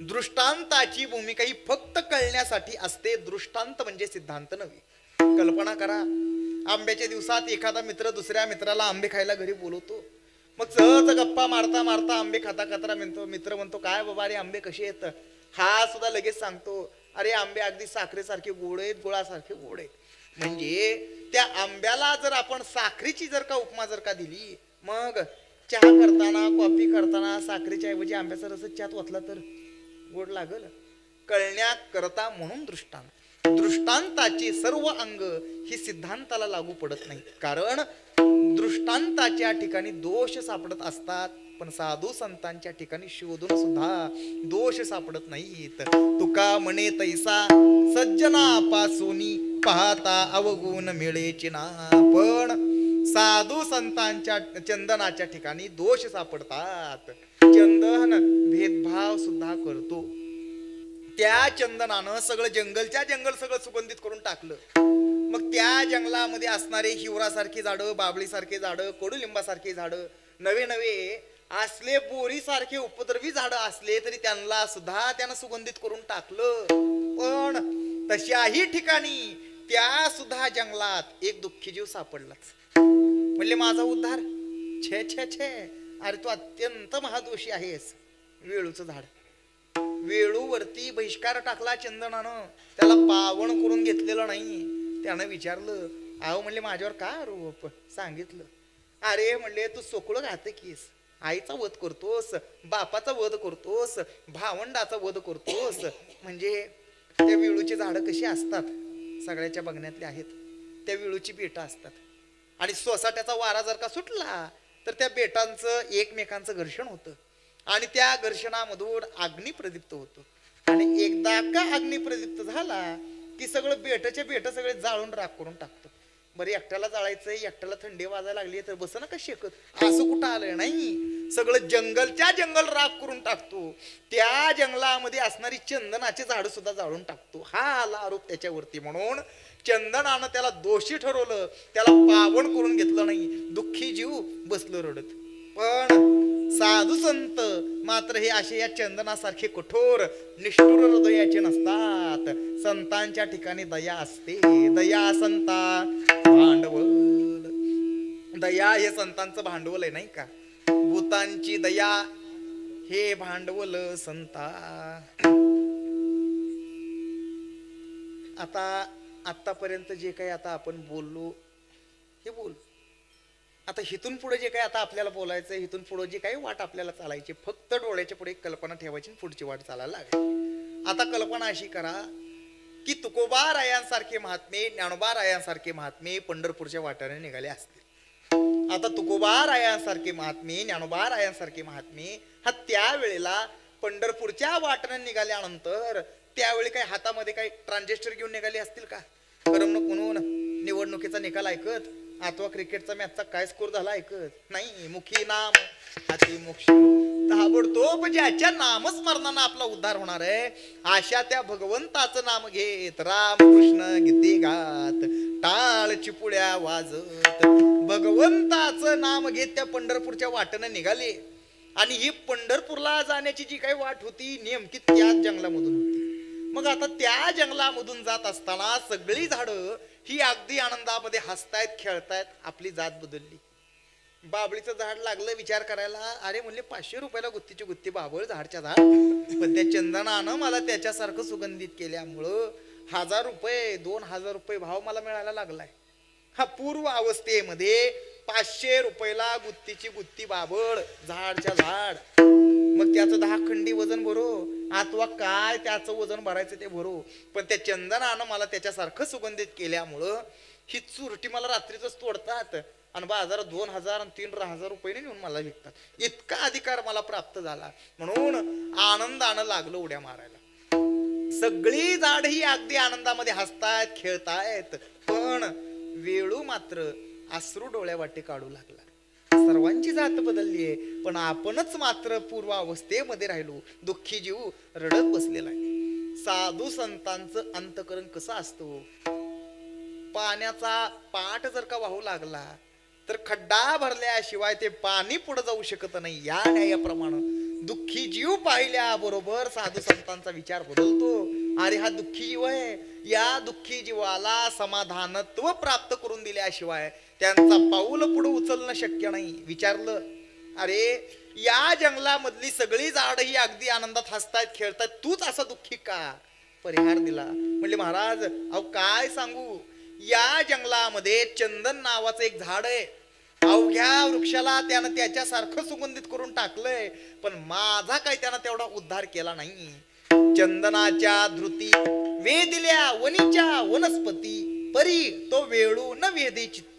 दृष्टांताची भूमिका ही फक्त कळण्यासाठी असते, दृष्टांत म्हणजे सिद्धांत नव्हे. कल्पना करा, आंब्याच्या दिवसात एखादा मित्र दुसऱ्या मित्राला आंबे खायला घरी बोलवतो, मग सहज गप्पा मारता मारता आंबे खाता खाता मित्र म्हणतो काय बाबा अरे आंबे कसे आहेत, हा सुद्धा लगेच सांगतो अरे आंबे अगदी साखरेसारखे गोड आहेत, गुळासारखे गोड आहेत. म्हणजे त्या आंब्याला जर आपण साखरेची जर का उपमा जर का दिली, मग चहा करताना कॉफी करताना साखरेच्या ऐवजी आंब्याचा रस चहात ओतला तर गोड लागल. कळण्याकरता म्हणून दृष्टांताची सर्व अंग ही सिद्धांताला लागू पडत नाही, कारण दृष्टांताच्या ठिकाणी दोष सापडत असतात, पण साधू संतांच्या ठिकाणी शोधून सुद्धा दोष सापडत नाहीत. तुका म्हणे तैसा सज्जनापासूनी पाहता अवगुण मिळेची ना, पण साधू संतांच्या चंदनाच्या ठिकाणी दोष सापडतात. चंदन भेदभाव सुद्धा करतो. त्या चंदनानं सगळं जंगलच्या जंगल सगळं सुगंधित करून टाकलं, मग त्या जंगलामध्ये असणारे हिवरासारखी झाडं, बाबळीसारखी झाडं, कडुलिंबासारखी झाडं, नवे नवे असले बोरीसारखे उपद्रवी झाडं असले तरी त्यांना सुद्धा त्यानं सुगंधित करून टाकलं. पण तशाही ठिकाणी त्या सुद्धा जंगलात एक दुःखी जीव सापडलाच. म्हणले माझा उद्धार. छे छे छे, अरे तू अत्यंत महादोषी आहेस. वेळूचं झाड, वेळूवरती बहिष्कार टाकला चंदनानं, त्याला पावन करून घेतलेलं नाही. त्यानं विचारलं, अहो म्हणले माझ्यावर का आरोप? सांगितलं, अरे म्हणले तू सोकळं घातकीस, आईचा वध करतोस, बापाचा वध करतोस, भावंडाचा वध करतोस. म्हणजे त्या विळूची झाडं कशी असतात सगळ्याच्या बघण्यातले आहेत. त्या विळूची बेटा असतात आणि सोसाट्याचा वारा जर का सुटला तर त्या बेटांचं एकमेकांचं घर्षण होतं आणि त्या घर्षणामधून अग्नी प्रदीप्त होतो. आणि एकदा का अग्नी प्रदीप्त झाला की सगळं बेटचे बेट सगळे जाळून राख करून टाकतात. बरं एकट्याला जाळायचंय, एकट्याला थंडी वाजायला लागली तर बस ना का शेकत, असं कुठं आलंय? नाही, सगळं जंगलच्या जंगल राख करून टाकतो. त्या जंगलामध्ये असणारी चंदनाची झाडं सुद्धा जाळून टाकतो. हा आला आरोप त्याच्यावरती. म्हणून चंदनानं त्याला दोषी ठरवलं, त्याला पावन करून घेतलं नाही. दुःखी जीव बसलं रडत. पण साधू संत मात्र हे असे या चंदनासारखे कठोर निष्ठुर हृदयाचे नसतात. संतांच्या ठिकाणी दया असते. दया संता भांडवल. दया हे संतांचं भांडवल आहे, नाही का? भूतांची दया हे भांडवल संता. आतापर्यंत जे काही आता आपण बोललो हे बोल. आता हिथून पुढे जे काही आता आपल्याला बोलायचं, हिथून पुढे जे काही वाट आपल्याला चालायची, फक्त डोळ्याच्या पुढे एक कल्पना ठेवायची, पुढची वाट चालायला लागेल. आता कल्पना अशी करा की तुकोबा रायांसारखे महात्मे, ज्ञानोबा रायांसारखे महात्मे पंढरपूरच्या वाटेने निघाले असतील. आता तुकोबा रायांसारखे महात्मे, ज्ञानोबा रायांसारखे महात्मे हा त्यावेळेला पंढरपूरच्या वाटेने निघाल्यानंतर त्यावेळी काही हातामध्ये काही ट्रान्झिस्टर घेऊन निघाले असतील का? करमणूक म्हणून निवडणुकीचा निकाल ऐकत अथवा क्रिकेटचा मॅचचा काय स्कोर झाला ऐकत नाही. मुखी नाम हाती मोक्ष. ताबडतोब ज्याच्या नामस्मरणानं आपला उद्धार होणार आहे अशा त्या भगवंताचं नाम घेत रामकृष्ण गीते गात टाळ चिपुड्या वाजत भगवंताचं नाम घेत त्या पंढरपूरच्या वाटेनं निघाले. आणि ही पंढरपूरला जाण्याची जी काही वाट होती नेमकी त्याच जंगलामधून होती. मग आता त्या जंगलामधून जात असताना सगळी झाडं ही अगदी आनंदामध्ये हसतायत, खेळतायत. आपली जात बदलली. बाबळीचं झाड लागलं विचार करायला, अरे म्हणले 500 रुपयाला गुत्तीची गुत्ती बाबळ झाडच्या झाड. पण त्या चंदनानं मला त्याच्यासारखं सुगंधित केल्यामुळं 1000 रुपये 2000 रुपये भाव मला मिळायला लागलाय. हा पूर्व अवस्थेमध्ये 500 रुपयाला गुत्तीची गुत्ती बाबळ झाडच्या झाड. मग त्याचं 10 खंडी वजन भरो अथवा काय त्याचं वजन भरायचं ते भरो. पण त्या चंदनानं मला त्याच्यासारखं सुगंधित केल्यामुळं ही चुरटी मला रात्रीच तोडतात आणि बाजारात 2000 आणि 3000 रुपये नेऊन मला विकतात. इतका अधिकार मला प्राप्त झाला. म्हणून आनंदानं लागलो उड्या मारायला. सगळी झाड ही अगदी आनंदामध्ये हसतायत, खेळतायत. पण वेळू मात्र अश्रू डोळ्या वाटे काढू लागला. सर्वांची जात बदलली आहे पण आपणच मात्र पूर्व अवस्थेमध्ये राहिलो. दुःखी जीव रडत बसलेला आहे. साधू संतांचं अंतकरण कसं असतं? पाण्याचा पाठ जर का वाहू लागला तर खड्डा भरल्याशिवाय ते पाणी पुढे जाऊ शकत नाही. या न्यायाप्रमाणे दुःखी जीव पाहिल्याबरोबर साधू संतांचा विचार बदलतो. अरे हा दुःखी जीव आहे, या दुःखी जीवाला समाधानत्व प्राप्त करून दिल्याशिवाय त्यांचा पाऊल पुढे उचलणं शक्य नाही. विचारलं, अरे या जंगलामधली सगळी झाड ही अगदी आनंदात हसतायत, खेळतायत, तूच असा दुःखी का? परिहार दिला. म्हणले महाराज अहो काय सांगू, या जंगलामध्ये चंदन नावाचं एक झाड आहे. अवघ्या वृक्षाला त्यानं त्याच्यासारखं सुगंधित करून टाकलंय पण माझा काही त्यानं तेवढा उद्धार केला नाही. चंदनाच्या धृती वेदिल्या वनीच्या वनस्पती परी तो वेळू न वेदे चित्ती.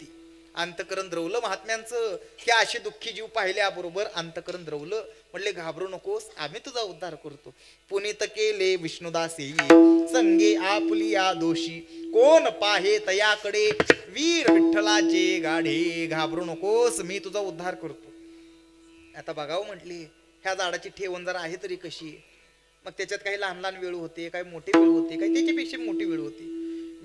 अंतकरण द्रवलं महात्म्यांचं. हे असे दुःखी जीव पाहिल्याबरोबर अंतकरण द्रवलं. म्हणले घाबरू नकोस, आम्ही तुझा उद्धार करतो. पुनीत केले विष्णुदासी संगे आपुलिया दोषी कोण पाहे तयाकडे वीर विठ्ठलाचे गाढे. घाबरू नकोस, मी तुझा उद्धार करतो. आता बघावं म्हटली ह्या झाडाची ठेवण जरा आहे तरी कशी. मग त्याच्यात काही लहान लहान वेळू होते, काही मोठी वेळ होते, काही त्याच्यापेक्षा मोठी वेळ होती.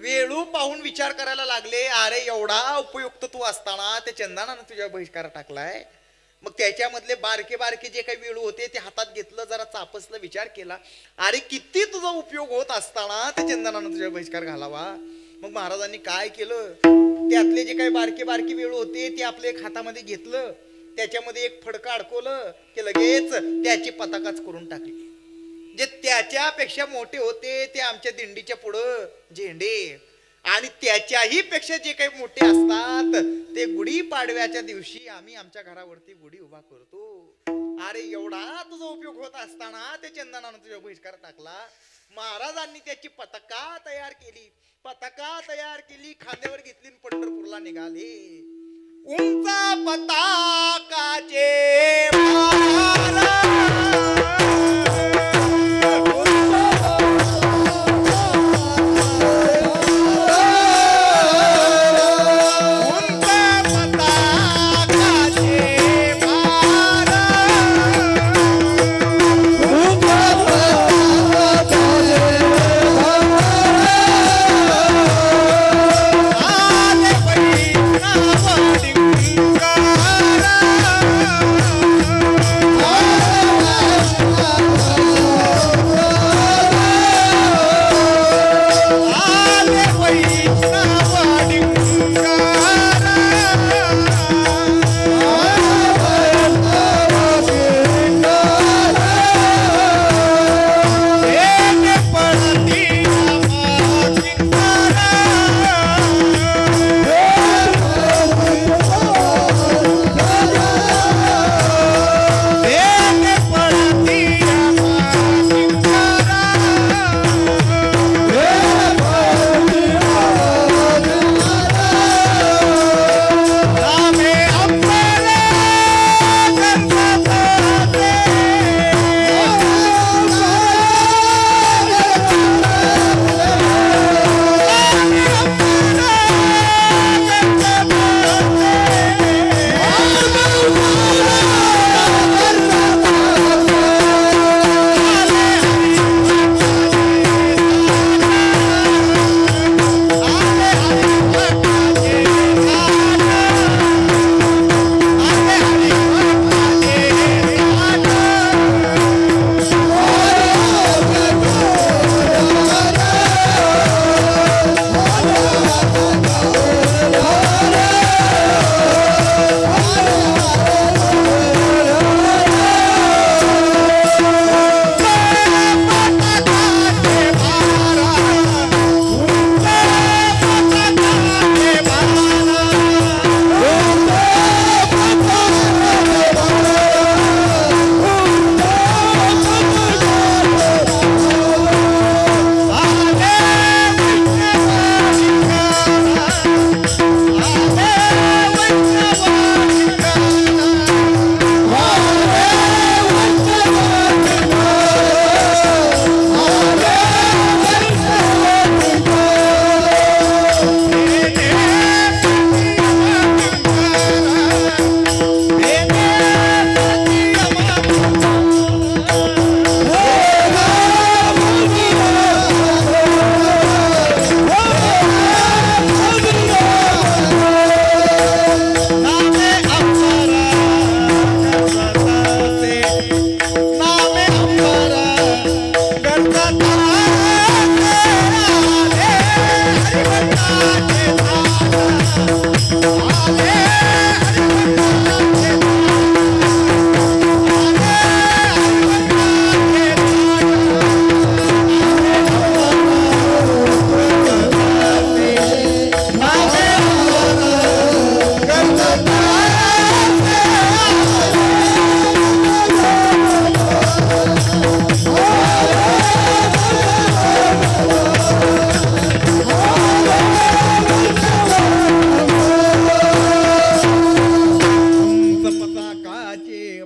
वेळू पाहून विचार करायला लागले, अरे एवढा उपयुक्त तू असताना त्या चंदनानं तुझ्या बहिष्कार टाकलाय. मग त्याच्यामधले बारके बारके जे काही वेळू होते ते हातात घेतलं, जरा चापसलं, विचार केला, अरे किती तुझा उपयोग होत असताना त्या चंदनानं तुझ्या बहिष्कार घालावा. मग महाराजांनी काय केलं, त्यातले जे काही बारके बारके वेळू होते ते आपले एक हातामध्ये घेतलं, त्याच्यामध्ये एक फडकं अडकवलं की लगेच त्याची पताकाच करून टाकली. जे त्याच्यापेक्षा मोठे होते ते आमच्या दिंडीच्या पुढं झेंडे, आणि त्याच्याही पेक्षा जे काही मोठे असतात ते गुढी पाडव्याच्या दिवशी आम्ही आमच्या घरावरती गुढी उभा करतो. अरे एवढा तुझा उपयोग होत असताना ते चंदनानं तुझ्या बहिष्कार टाकला. महाराजांनी त्याची पताका तयार केली, खांद्यावर घेतली, पंढरपूरला निघाले. उंच पताकाचे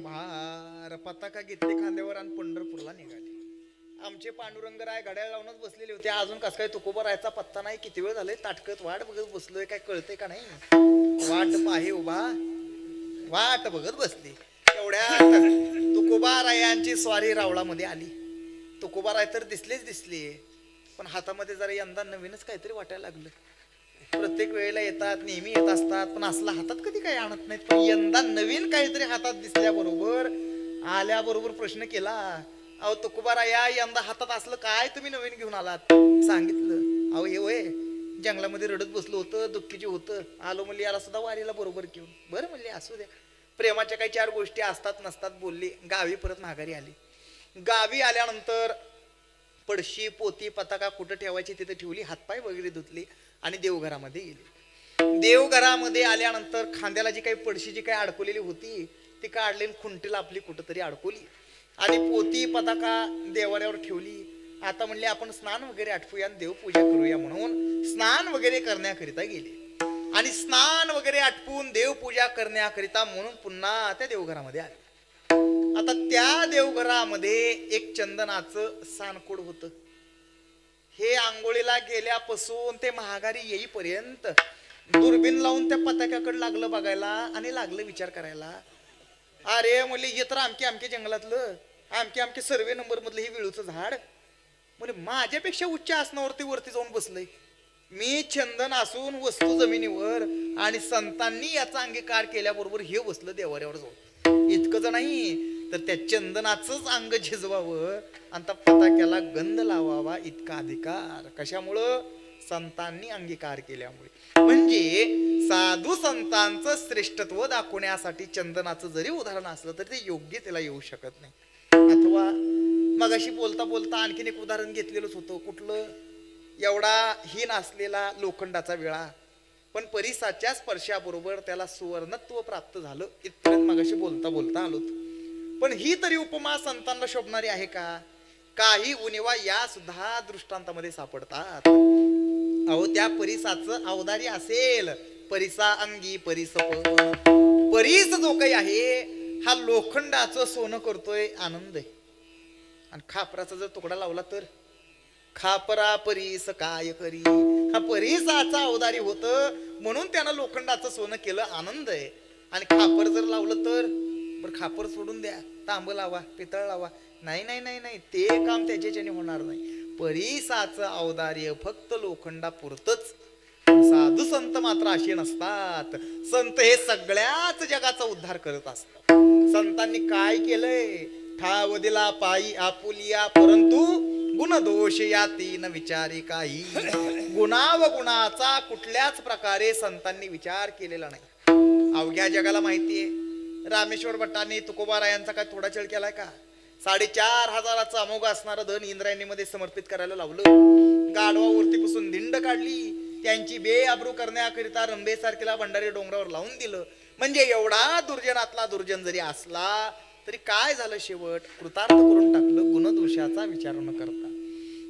भार, पताका घेतली खांद्यावर आणि पंढरपूरला निघाले. आमचे पांडुरंगराय घड्याळ लावूनच बसलेले होते. अजून कस काय तुकोबा राहायचा पत्ता नाही. किती वेळ झाले ताटकत वाट बघत बसलोय, काय कळतंय का नाही. वाट पाहे उभा वाट बघत बसली. एवढ्या तुकोबा रायांची स्वारी रावळामध्ये आली. तुकोबा राय तर दिसले. पण हातामध्ये जरा यंदा नवीनच काहीतरी वाटायला लागलं. प्रत्येक वेळेला येतात, नेहमी येत असतात, पण असला हातात कधी काही आणत नाहीत. पण यंदा नवीन काहीतरी हातात दिसल्याबरोबर आल्याबरोबर प्रश्न केला, अहो तुकोबाराया, यंदा हातात असलं काय तुम्ही नवीन घेऊन आलात? सांगितलं, अहो हे होय, जंगलामध्ये रडत बसलो होतं, दुःखीची होतं, आलो म्हणले याला सुद्धा वारीला बरोबर घेऊन. बरं म्हणले असू द्या, प्रेमाच्या काही 4 गोष्टी असतात नसतात बोलली. गावी परत माघारी आली. गावी आल्यानंतर पडशी, पोती, पताका कुठं ठेवायची तिथे ठेवली, हातपाय वगैरे धुतली आणि देवघरामध्ये गेली. देवघरामध्ये आल्यानंतर खांद्याला जी काही पडशी जी काही अडकवलेली होती ती काढली, खुंटीला आपली कुठंतरी अडकवली आणि पोती पताका देवाऱ्यावर ठेवली. आता म्हणले आपण स्नान वगैरे आटपूया आणि देवपूजा करूया म्हणून स्नान वगैरे करण्याकरिता गेले. आणि स्नान वगैरे आटपून देवपूजा करण्याकरिता म्हणून पुन्हा त्या देवघरामध्ये आले. आता त्या देवघरामध्ये एक चंदनाचं सानकोड होतं. हे आंघोळीला गेल्यापासून ते महागारी येईपर्यंत दुर्बीन लावून त्या पताक्याकडे लागलं बघायला आणि लागलं विचार करायला. अरे म्हणले हे तर आमके आमके जंगलातलं आमके आमके सर्वे नंबर मधलं हे विळूचं झाड, म्हणजे माझ्यापेक्षा उच्च आसनावरती वरती जाऊन बसलंय. मी चंदन असून वस्तू जमिनीवर आणि संतांनी याचा अंगीकार केल्याबरोबर हे बसलं देवाऱ्यावर जाऊन. इतकंच नाही तर त्या चंदनाचंच अंग झिजवावं आणि त्या पताक्याला गंध लावावा इतका अधिकार कशामुळं? संतांनी अंगीकार केल्यामुळे. म्हणजे साधू संतांचं श्रेष्ठत्व दाखवण्यासाठी चंदनाचं जरी उदाहरण असलं तरी ते योग्य त्याला येऊ शकत नाही. अथवा मगाशी बोलता बोलता आणखीन एक उदाहरण घेतलेलंच होतं. कुठलं? एवढा हीन असलेला लोखंडाचा विळा, पण परिसाच्या स्पर्शाबरोबर त्याला सुवर्णत्व प्राप्त झालं. इथपर्यंत मगाशी बोलता बोलता आलो. पण ही तरी उपमा संतांना शोभणारी आहे का? काही उणिवा या सुद्धा दृष्टांतामध्ये सापडतात. अहो त्या परिसाचं अवधारी असेल, परिसा अंगी परिसप, परीस जो काही आहे हा लोखंडाचं सोनं करतोय, आनंद आहे. आणि खापराचा जर तुकडा लावला तर खापरा परीस काय करी, हा परीसाचा अवधारी होत म्हणून त्यानं लोखंडाचं सोनं केलं, आनंद आहे. आणि खापर जर लावलं तर बरं खापर सोडून द्या, तांब लावा, पितळ लावा, नाही नाही नाही नाही, ते काम त्याच्याने होणार नाही. परीसाचं औदार्य फक्त लोखंडापुरतच. साधू संत मात्र असे नसतात. संत हे सगळ्याच जगाचा उद्धार करत असतात. संतांनी काय केलंय? ठाव दिला पायी आपुलिया, परंतु गुण दोष या तीन विचारी काही. गुणावगुणाचा कुठल्याच प्रकारे संतांनी विचार केलेला नाही. अवघ्या जगाला माहितीये रामेश्वर भट्टांनी तुकोबारायांचा काय थोडा छळ केलाय का? 4,500 अमोघ असणारं धन इंद्रायणीमध्ये समर्पित करायला लावलं. गाढवावरती बसून धिंड काढली. त्यांची बेआबरू करण्याकरिता रंभेसारखीला भंडारी डोंगरावर लावून दिलं. म्हणजे एवढा दुर्जनातला दुर्जन जरी असला तरी काय झालं? शेवट कृतार्थ करून टाकलं, गुणदोषाचा विचार न करता.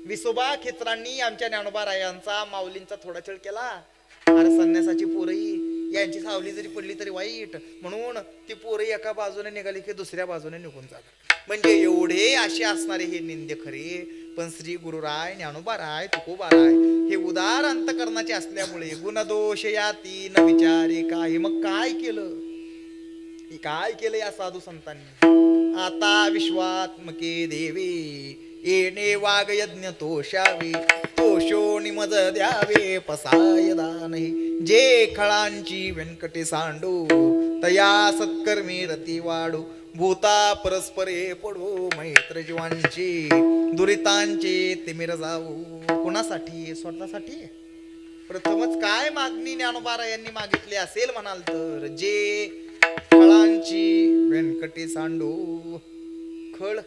विसोबा खेचरांनी आमच्या ज्ञानोबारायांचा माऊलींचा थोडा छळ केला. अरे संन्यासाची पोरही यांची सावली जरी पडली तरी वाईट म्हणून ती पोरही एका बाजूने निघाली की दुसऱ्या बाजूने निघून जातात. म्हणजे एवढे असे असणारे हे निंदे खरे, पण श्री गुरुराय, ज्ञानोबाराय, तुकोबाराय हे उदार अंतकरणाचे असल्यामुळे गुणदोष या तीन विचारे काही. मग काय केलं? काय केलं या साधू संतांनी? आता विश्वात्मके देवे येणे वाग यज्ञ तोषावे, तोषो निमज द्यावे पसाय दानही. जे खळांची व्यंकटे सांडो तया सत्कर्मी रती वाढो, भूता परस्परे पडो मैत्र जीवांची, दुरितांचे तिमिर जाऊ. कोणासाठी? स्वतःसाठी. प्रथमच काय मागणी ज्ञानोबारायांनी मागितली असेल म्हणाल तर, जे खळांची व्यंकटे सांडो. खळ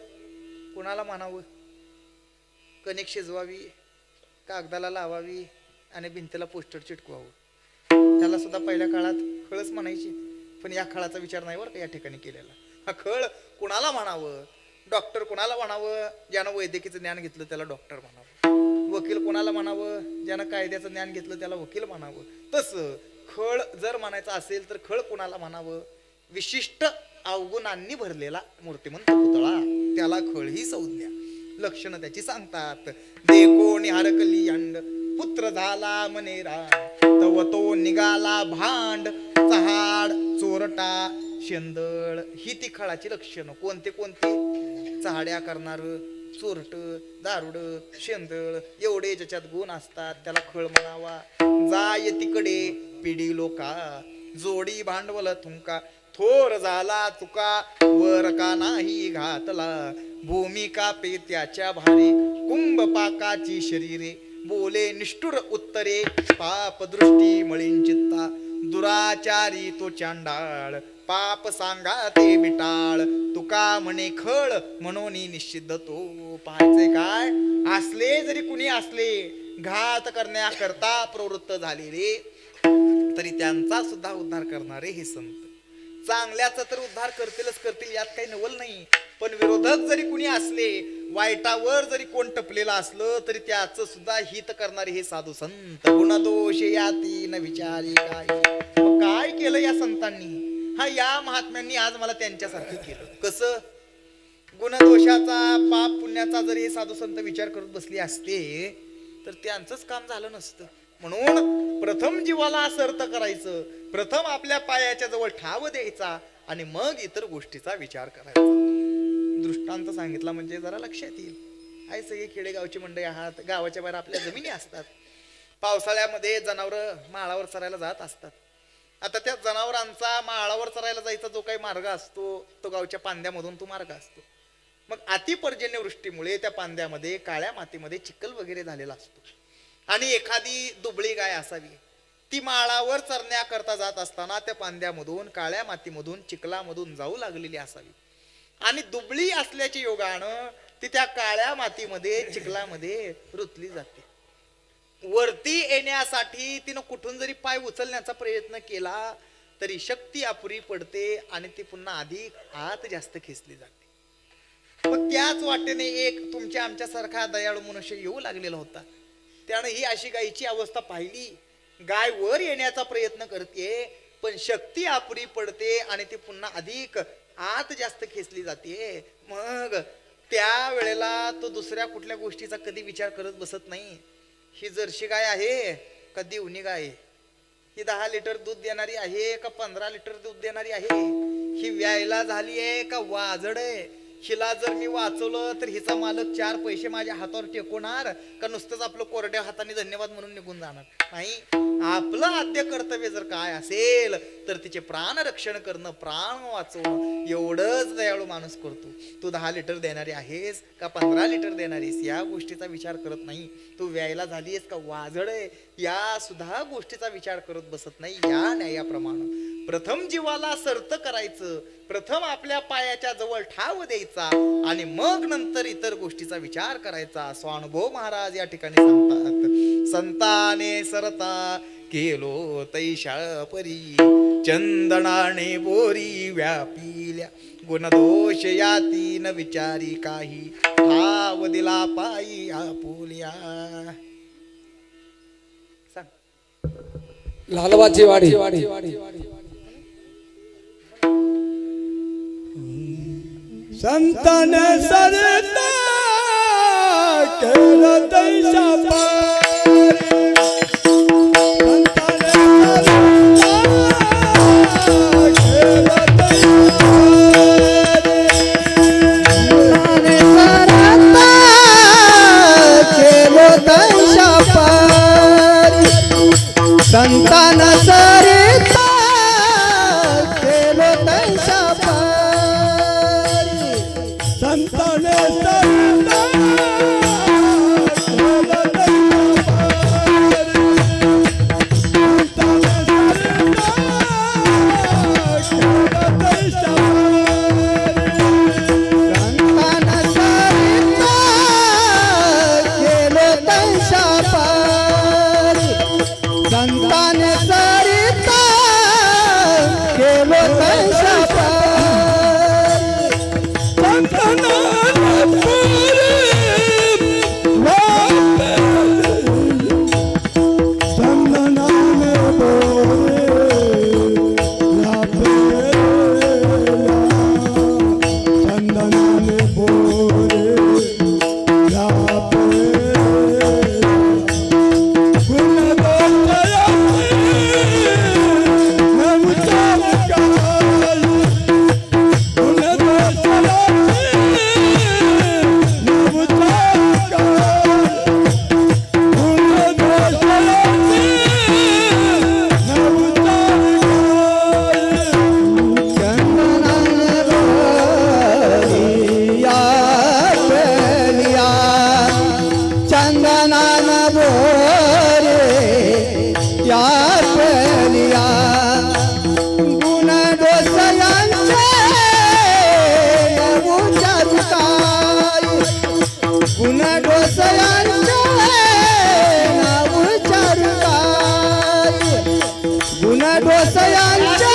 कुणाला म्हणावं? कणिक शिजवावी, कागदाला लावावी आणि भिंतीला पोस्टर चिटकवावं. त्याला सुद्धा पहिल्या काळात खळच म्हणायची. पण या खळाचा विचार नाही बरं का या ठिकाणी केलेला. हा खळ कुणाला म्हणावं? डॉक्टर कुणाला म्हणावं? ज्यानं वैद्यकीचं ज्ञान घेतलं त्याला डॉक्टर म्हणावं. वकील कुणाला म्हणावं? ज्यानं कायद्याचं ज्ञान घेतलं त्याला वकील म्हणावं. तसं खळ जर म्हणायचं असेल तर खळ कुणाला म्हणावं? विशिष्ट अवगुणांनी भरलेला मूर्तिमंत पुतळा, त्याला खळ ही संज्ञा. लक्षणं त्याची सांगतात. देखो निहारकली अंड, पुत्र झाला मनेरा, तव तो निघाला भांड, चहाड चोरटा शेंदळ. ही ती खळाची लक्षणं. कोणते कोणते? चहाड्या करणार, चोरट दारुड शेंदळ एवढे ज्याच्यात गुण असतात त्याला खळ म्हणावा. जाय तिकडे पिढी लोका जोडी भांडवल थुंका थोर झाला चुका वर का नाही घातला भूमिका पे त्याच्या भारे कुंभ पाकाची शरीरे बोले निष्ठुर उत्तरे पाप दृष्टी मळीन चित्ता दुराचारी तो चांडाळ पाप सांगा ते बिटाळ तुका म्हणे खळ म्हणून निश्चिद्ध तो. पाहायचे काय असले जरी कुणी असले घात करण्याकरता प्रवृत्त झालेले तरी त्यांचा सुद्धा उद्धार करणारे हे संत. चांगल्याचा तर उद्धार करतीलच करतील यात काही नवल नाही, पण विरोधक जरी कुणी असले वाईटावर जरी कोण टपलेला असलं तरी त्याचं सुद्धा हित करणारे हे साधू संत. गुणदोष याती न विचारी काय केलं या संतांनी. हा या महात्म्यांनी आज मला त्यांच्यासारखं केलं. कसं गुणदोषाचा पाप पुण्याचा जरी हे साधू संत विचार करत बसले असते तर त्यांचंच काम झालं नसतं. म्हणून प्रथम जीवाला सर्त करायचं, प्रथम आपल्या पायाच्या जवळ ठाव द्यायचा आणि मग इतर गोष्टीचा विचार करायचा. दृष्टांत सांगितला म्हणजे जरा लक्षात येईल. आहे सगळे खेडेगावची मंडळी आहात, गावाच्या बाहेर आपल्या जमिनी असतात. पावसाळ्यामध्ये जनावर माळावर चरायला जात असतात. आता त्या जनावरांचा माळावर चरायला जायचा जो काही मार्ग असतो तो गावच्या पांद्यामधून तो मार्ग असतो. मग अतिपर्जन्यवृष्टीमुळे त्या पांद्यामध्ये काळ्या मातीमध्ये चिखल वगैरे झालेला असतो आणि एखादी दुबळी गाय असावी ती माळावर चरण्याकरता जात असताना त्या पांद्यामधून काळ्या मातीमधून चिखलामधून जाऊ लागलेली असावी आणि दुबळी असल्याच्या योगानं ती त्या काळ्या मातीमध्ये चिखलामध्ये रुतली जाते. वरती येण्यासाठी तिनं कुठून जरी पाय उचलण्याचा प्रयत्न केला तरी शक्ती अपुरी पडते आणि ती पुन्हा अधिक आत जास्त खेचली जाते. मग त्याच वाटेने एक तुमच्या आमच्यासारखा दयाळू मनुष्य येऊ लागलेला होता. त्यानं ही अशी गायीची अवस्था पाहिली. गाय वर येण्याचा प्रयत्न करते पण शक्ती अपुरी पडते आणि ती पुन्हा अधिक आत जास्त खेचली जाते. मग त्या वेळेला तो दुसऱ्या कुठल्या गोष्टीचा कधी विचार करत बसत नाही. ही जर्सी गाय आहे का देवणी गाय, ही 10 लिटर दूध देणारी आहे का 15 लिटर दूध देणारी आहे, ही व्यायला झाली आहे का वाजड आहे, हिला जर मी वाचवलं तर हिचा मालक 4 पैसे माझ्या हातावर टेकवणार का नुसतंच आपलं कोरड्या हाताने धन्यवाद म्हणून निघून जाणार. नाही, आपलं आद्य कर्तव्य जर काय असेल तर तिचे प्राण रक्षण करणं, प्राण वाचवणं एवढंच दयाळू माणूस करतो. तू 10 लिटर देणारी आहेस का 15 लिटर देणारीस या गोष्टीचा विचार करत नाही. तू व्यायला झालीस का वाजड आहे या सुद्धा गोष्टीचा विचार करत बसत नाही. या न्यायाप्रमाणे प्रथम जीवाला सर्त करायचं, प्रथम आपल्या पायाच्या जवळ ठाव द्यायचा आणि मग नंतर इतर गोष्टीचा विचार करायचा. स्वानुभव महाराज या ठिकाणी सांगतात, संताने सरता केलो तैशा परी चंदनाने बोरी व्यापिल्या गुणदोष याती न विचारी काही ठाव दिला पायी आपुल्या. लालबाची वाडी संतन सरता केलं तैसा पारी संतन संतान सरिता केलो तैसा पारी संतन सरता केलं तैसा पारी संतान सरिता केलो तैसा पारी संतान Namaste. पेलिया गुण दोषयांचे उच्चारू काय गुण दोषयांचे उच्चारू काय गुण दोषयांचे विचारू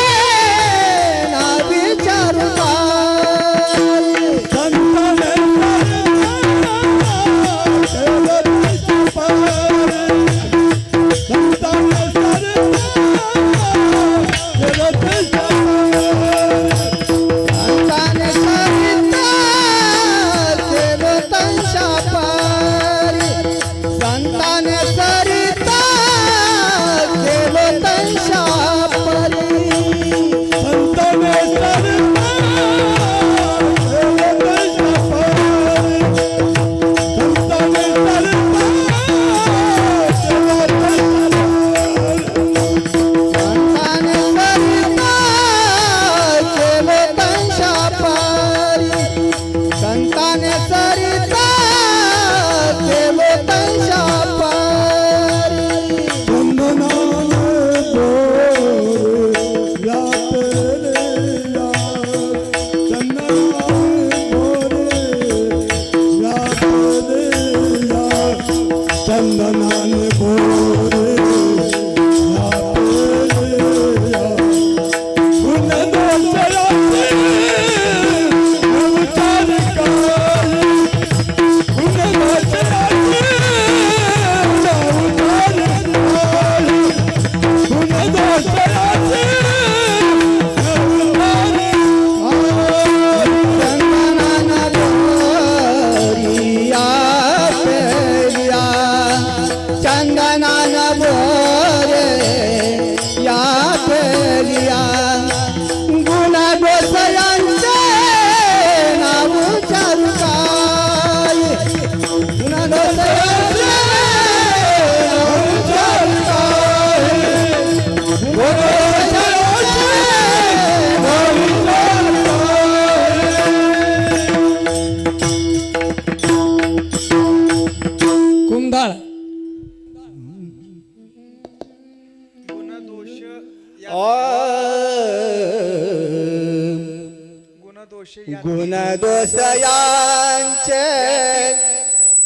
गुण दोषयांचे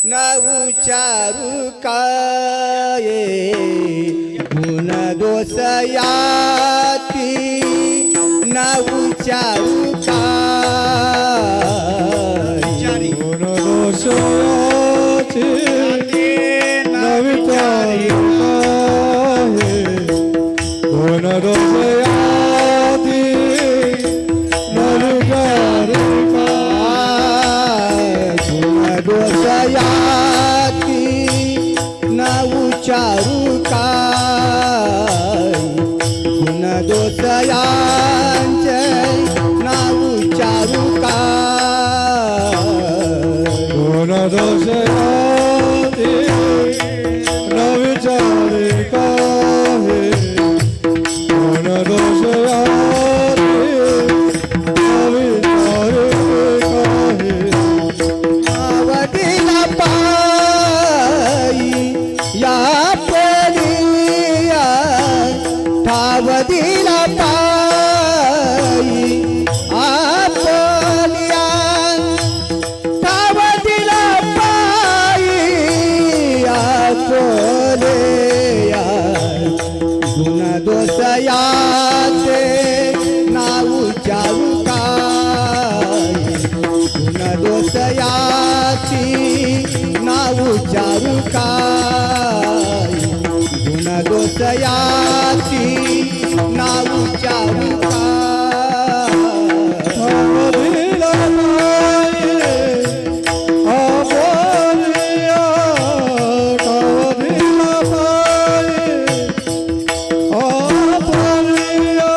न उच्चारू काय गुण दोषयाती न उच्चारू काय गुण दोषाचे न विचारू काय गुण दोषयाती न विचारू दोषयाती न उच्चारू काय गुण दोषयांचे न उच्चारू काय गुण दोषयाती न विचारू काय गुण दोषयाती न विचारू काय आवडीला पायी या पेलिया ठावदीला पायी आपलिया ठावदीला पायी आपलिया गुण दोषयाचे नाव उच्चारू काय गुण दोषयाची नाव उच्चारू काय गुण दोषयाची नाव उच्चारू काय आवडीला पाये आवडीला आवडीला पाये आवडीला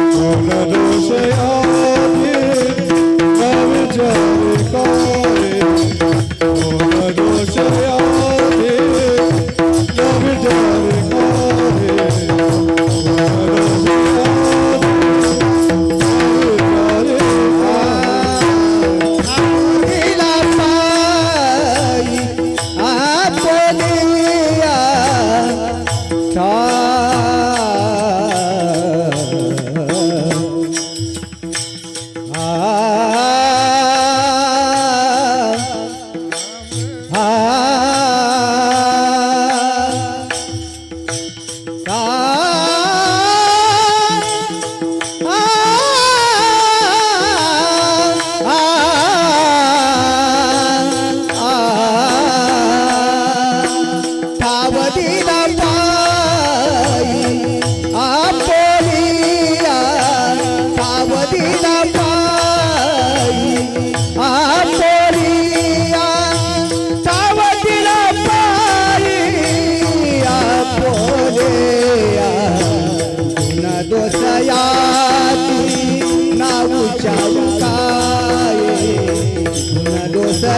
गुण दोषयाती न विचारू काय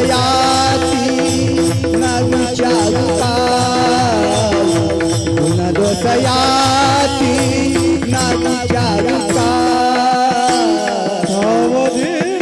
याती न विचारू काय गुण दोष याती न विचारू काय सावधीला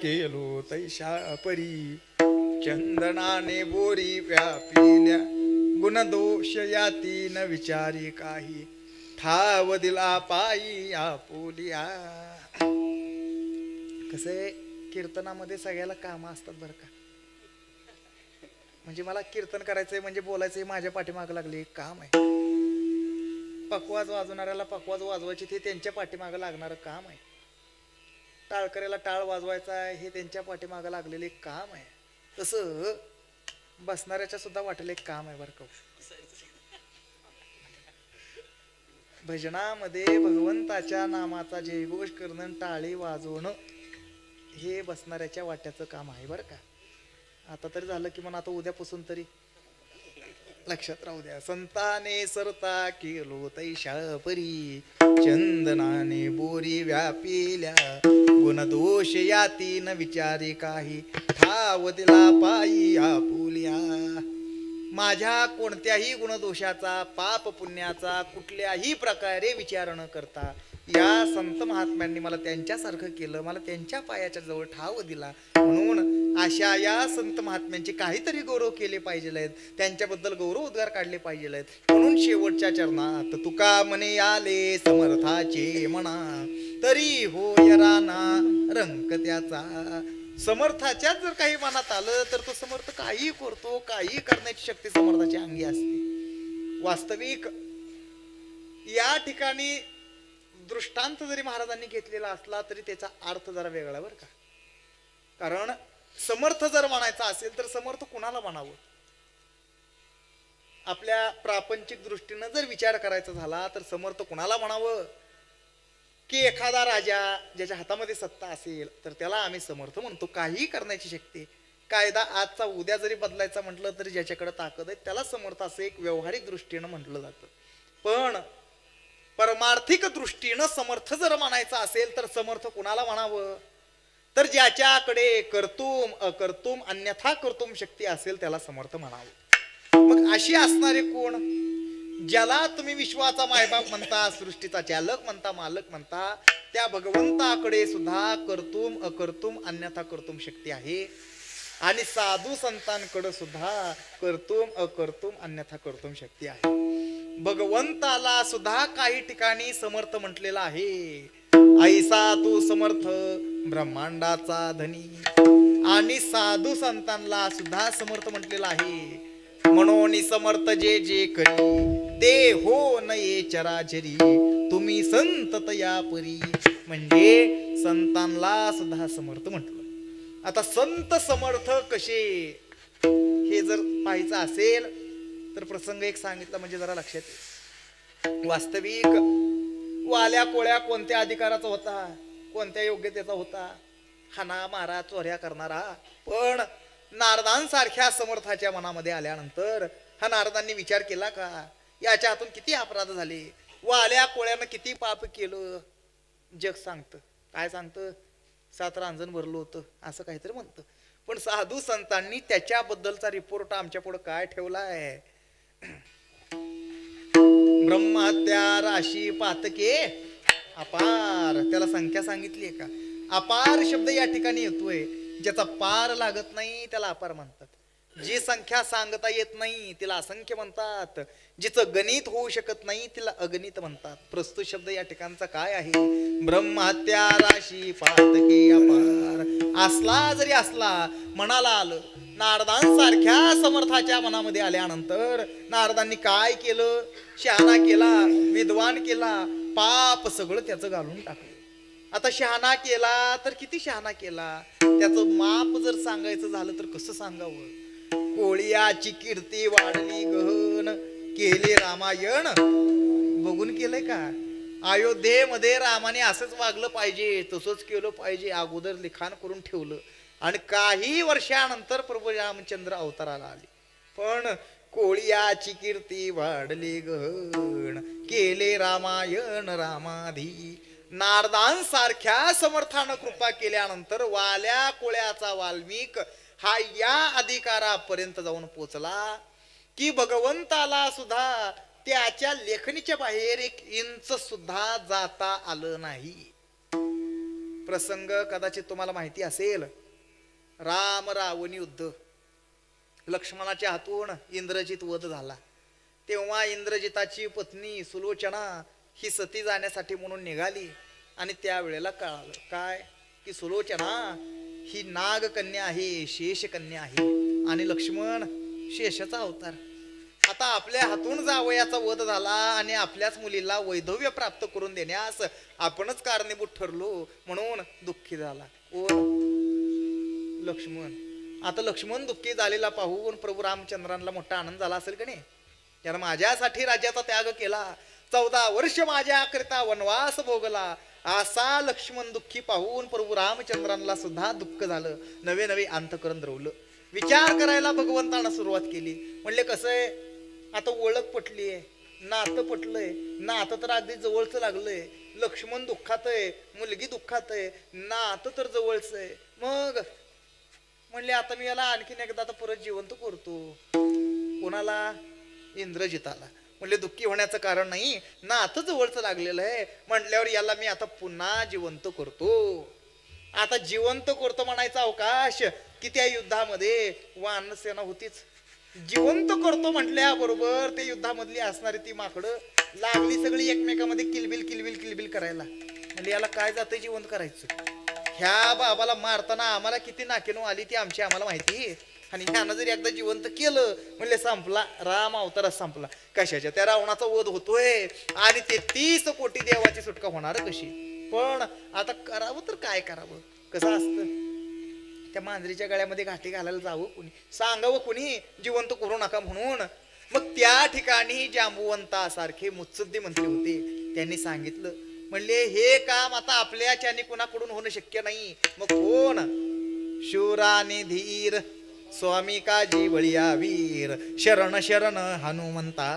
केलो तैशा परी चंदनाने बोरी व्यापिल्या गुणदोष याती न विचारी काही ठाव दिला पायी आपुलिया. कसे कीर्तनामध्ये सगळ्याला काम असतात बरं का. म्हणजे मला कीर्तन करायचंय म्हणजे बोलायचंय माझ्या पाठीमाग लागले काम आहे. पकवाज वाजवणाऱ्याला पकवाज वाजवायची ते त्यांच्या पाठीमागं लागणारं काम आहे. टाळकऱ्याला टाळ वाजवायचा आहे हे त्यांच्या पाठीमागं लागलेले काम आहे. तसं बसणाऱ्याच्या सुद्धा वाटेल एक काम आहे बरं का. भजनामध्ये भगवंताच्या नामाचा जयघोष करणं टाळी वाजवणं हे बसणाऱ्याच्या वाट्याचं काम आहे बरं का. आता तरी झालं की म्हणा आता उद्यापासून तरी लक्षात राहू द्या. संताने सरता केलो तैशा परी चंदनाने बोरी व्यापिल्या गुणदोष याती न विचारी काही ठाव दिला पायी आपुल्या. माझ्या कोणत्याही गुणदोषाचा पाप पुण्याचा कुठल्याही प्रकारे विचार न करता या संत महात्म्यांनी मला त्यांच्यासारखं केलं, मला त्यांच्या पायाच्या जवळ ठाव दिला. म्हणून अशा या संत महात्म्यांचे काहीतरी गौरव केले पाहिजे, त्यांच्याबद्दल गौरव उद्गार काढले पाहिजे. म्हणून शेवटच्या चरणात तुका म्हणे आले समर्थाचे म्हणा तरी होय राना रंक त्याचा. समर्थाच्याच जर काही मनात आलं तर तो समर्थ काही करतो, काही करण्याची शक्ती समर्थाच्या अंगी असते. वास्तविक या ठिकाणी दृष्टांत जरी महाराजांनी घेतलेला असला तरी त्याचा अर्थ जरा वेगळा बरं का. कारण समर्थ जर म्हणायचा असेल तर समर्थ कुणाला म्हणावं. आपल्या प्रापंचिक दृष्टीनं जर विचार करायचा झाला तर समर्थ कुणाला म्हणावं की एखादा राजा ज्याच्या हातामध्ये सत्ता असेल तर त्याला आम्ही समर्थ म्हणतो, काही करण्याची शक्ती. कायदा आजचा उद्या जरी बदलायचा म्हटलं तरी ज्याच्याकडे ताकद आहे त्याला समर्थ असं एक व्यावहारिक दृष्टीनं म्हटलं जातं. पण परमार्थिक दृष्टीनं समर्थ जर म्हणायचं असेल तर समर्थ कुणाला म्हणावं तर ज्याच्याकडे कर्तुम अकर्तुम अन्यथा कर्तुम शक्ती असेल त्याला समर्थ म्हणावं. मग अशी असणारे कोण? ज्याला तुम्ही विश्वाचा मायबाप म्हणता, सृष्टीचा चालक म्हणता, मालक म्हणता, त्या भगवंताकडे सुद्धा कर्तुम अकर्तुम अन्यथा कर्तुम शक्ती आहे. आणि साधू संतांकडे सुद्धा कर्तुम अकर्तुम अन्यथा कर्तुम शक्ती आहे. भगवंताला सुद्धा काही ठिकाणी समर्थ म्हटलेला आहे. ऐसा तू समर्थ ब्रह्मांडाचा धनी. आणि साधू संतांना सुद्धा समर्थ म्हटलेला आहे. म्हणून समर्थ जे जे करी ते हो नये चराचरी तुम्ही संत या परी. म्हणजे संतांना सुद्धा समर्थ म्हटलं. आता संत समर्थ कसे हे जर पाहायचं असेल तर प्रसंग एक सांगितला म्हणजे जरा लक्षात येईल. वास्तविक वाल्या कोळ्या कोणत्या अधिकाराचा होता, कोणत्या योग्यतेचा होता? हाना मारा चोऱ्या करणारा. पण नारदांसारख्या समर्थाच्या मनामध्ये आल्यानंतर हा नारदांनी विचार केला का याच्या हातून किती अपराध झाले, वाल्या कोळ्यानं किती पाप केलं. जग सांगतं, काय सांगतं? 7 रांजण भरलं होतं असं काहीतरी म्हणतं. पण साधू संतांनी त्याच्याबद्दलचा रिपोर्ट आमच्या पुढे काय ठेवलाय? ब्रह्महत्या राशी पातके अपार. त्याला संख्या सांगितली आहे का? अपार शब्द या ठिकाणी येतोय. ज्याचा पार लागत नाही त्याला अपार म्हणतात. जी संख्या सांगता येत नाही तिला असंख्य म्हणतात. जिचं गणित होऊ शकत नाही तिला अगणित म्हणतात. प्रस्तुत शब्द या ठिकाणचा काय आहे? ब्रह्महत्या राशी पातके अपार. असला जरी असला मनाला आलं. नारदांसारख्या समर्थाच्या मनामध्ये आल्यानंतर नारदांनी काय केलं? शहाणा केला, विद्वान केला, पाप सगळं त्याचं घालून टाकलं. आता शहाणा केला तर किती शहाणा केला त्याचं माप जर सांगायचं झालं तर कसं सांगावं? कोळियाची कीर्ती वाढली गहन केले रामायण. बघून केलंय का? अयोध्येमध्ये रामाने असंच वागलं पाहिजे, तसंच केलं पाहिजे, अगोदर लिखाण करून ठेवलं. आणि काही वर्षानंतर प्रभू रामचंद्र अवताराला आले. पण कोळियाची कीर्ती वाढली गहन केले रामायण रामाधी. नारदांसारख्या समर्थानं कृपा केल्यानंतर वाल्या कोळ्याचा वाल्मिक हा या अधिकारापर्यंत जाऊन पोचला की भगवंताला सुद्धा त्याच्या लेखणीच्या बाहेर 1 इंच सुद्धा जाता आलं नाही. प्रसंग कदाचित तुम्हाला माहिती असेल. राम रावण युद्ध. लक्ष्मणाच्या हातून इंद्रजित वध झाला. तेव्हा इंद्रजिताची पत्नी सुलोचना ही सती जाण्यासाठी म्हणून निघाली. आणि त्यावेळेला कळालं काय की सुलोचना ही नागकन्या आहे, शेषकन्या आहे. आणि लक्ष्मण शेषाचा अवतार. आता आपल्या हातून जावयाचा वध झाला आणि आपल्याच मुलीला वैधव्य प्राप्त करून देण्यास आपणच कारणीभूत ठरलो म्हणून दुःखी झाला. लक्ष्मण. आता लक्ष्मण दुःखी झालेला पाहून प्रभू रामचंद्रांना मोठा आनंद झाला असेल का नाही? त्यानं माझ्यासाठी राज्याचा त्याग केला, 14 वर्ष माझ्याकरिता वनवास भोगला. असा लक्ष्मण दुःखी पाहून प्रभू रामचंद्रांना सुद्धा दुःख झालं. नवे नवे अंतकरण द्रवलं. विचार करायला भगवंतानं सुरुवात केली. म्हणले कसं आहे, आता ओळख पटली आहे, नातं पटलंय, नातं तर अगदी जवळचं लागलंय. लक्ष्मण दुःखात आहे, मुलगी दुःखात आहे, नातं तर जवळचं आहे. मग म्हणले आता मी याला आणखीन एकदा आता परत जिवंत करतो. कोणाला? इंद्रजिताला. म्हणले दुःखी होण्याचं कारण नाही, नातं जवळचं लागलेलं आहे म्हटल्यावर याला मी आता पुन्हा जिवंत करतो. आता जिवंत करतो म्हणायचा अवकाश की त्या युद्धामध्ये वानरसेना होतीच. जिवंत करतो म्हटल्याबरोबर ते युद्धामधली असणारी ती माकडं लागली सगळी एकमेकामध्ये किलबिल किलबिल किलबिल करायला. म्हणजे याला काय जातं जिवंत करायचं. ह्या बाबाला मारताना आम्हाला किती नाकेनो आली ती आमची आम्हाला माहिती. आणि ह्यानं जरी एकदा जिवंत केलं म्हणले संपला, राम अवतारच संपला. कशाच्या त्या रावणाचा वध होतोय आणि 33 कोटी देवाची सुटका होणार कशी. पण आता करावं तर काय करावं. कसं असतं, त्या मांजरीच्या गळ्यामध्ये घाटी घालायला जावं कुणी, सांगावं कुणी जिवंत करू नका म्हणून. मग त्या ठिकाणी जांबुवंतासारखे मुत्सद्दी मंत्री होते. त्यांनी सांगितलं, म्हणले हे काम आता आपल्याच्याने कुणाकडून होणं शक्य नाही. मग कोण? शूराने धीर स्वामी काजी बळिया वीर शरण शरण हनुमंता,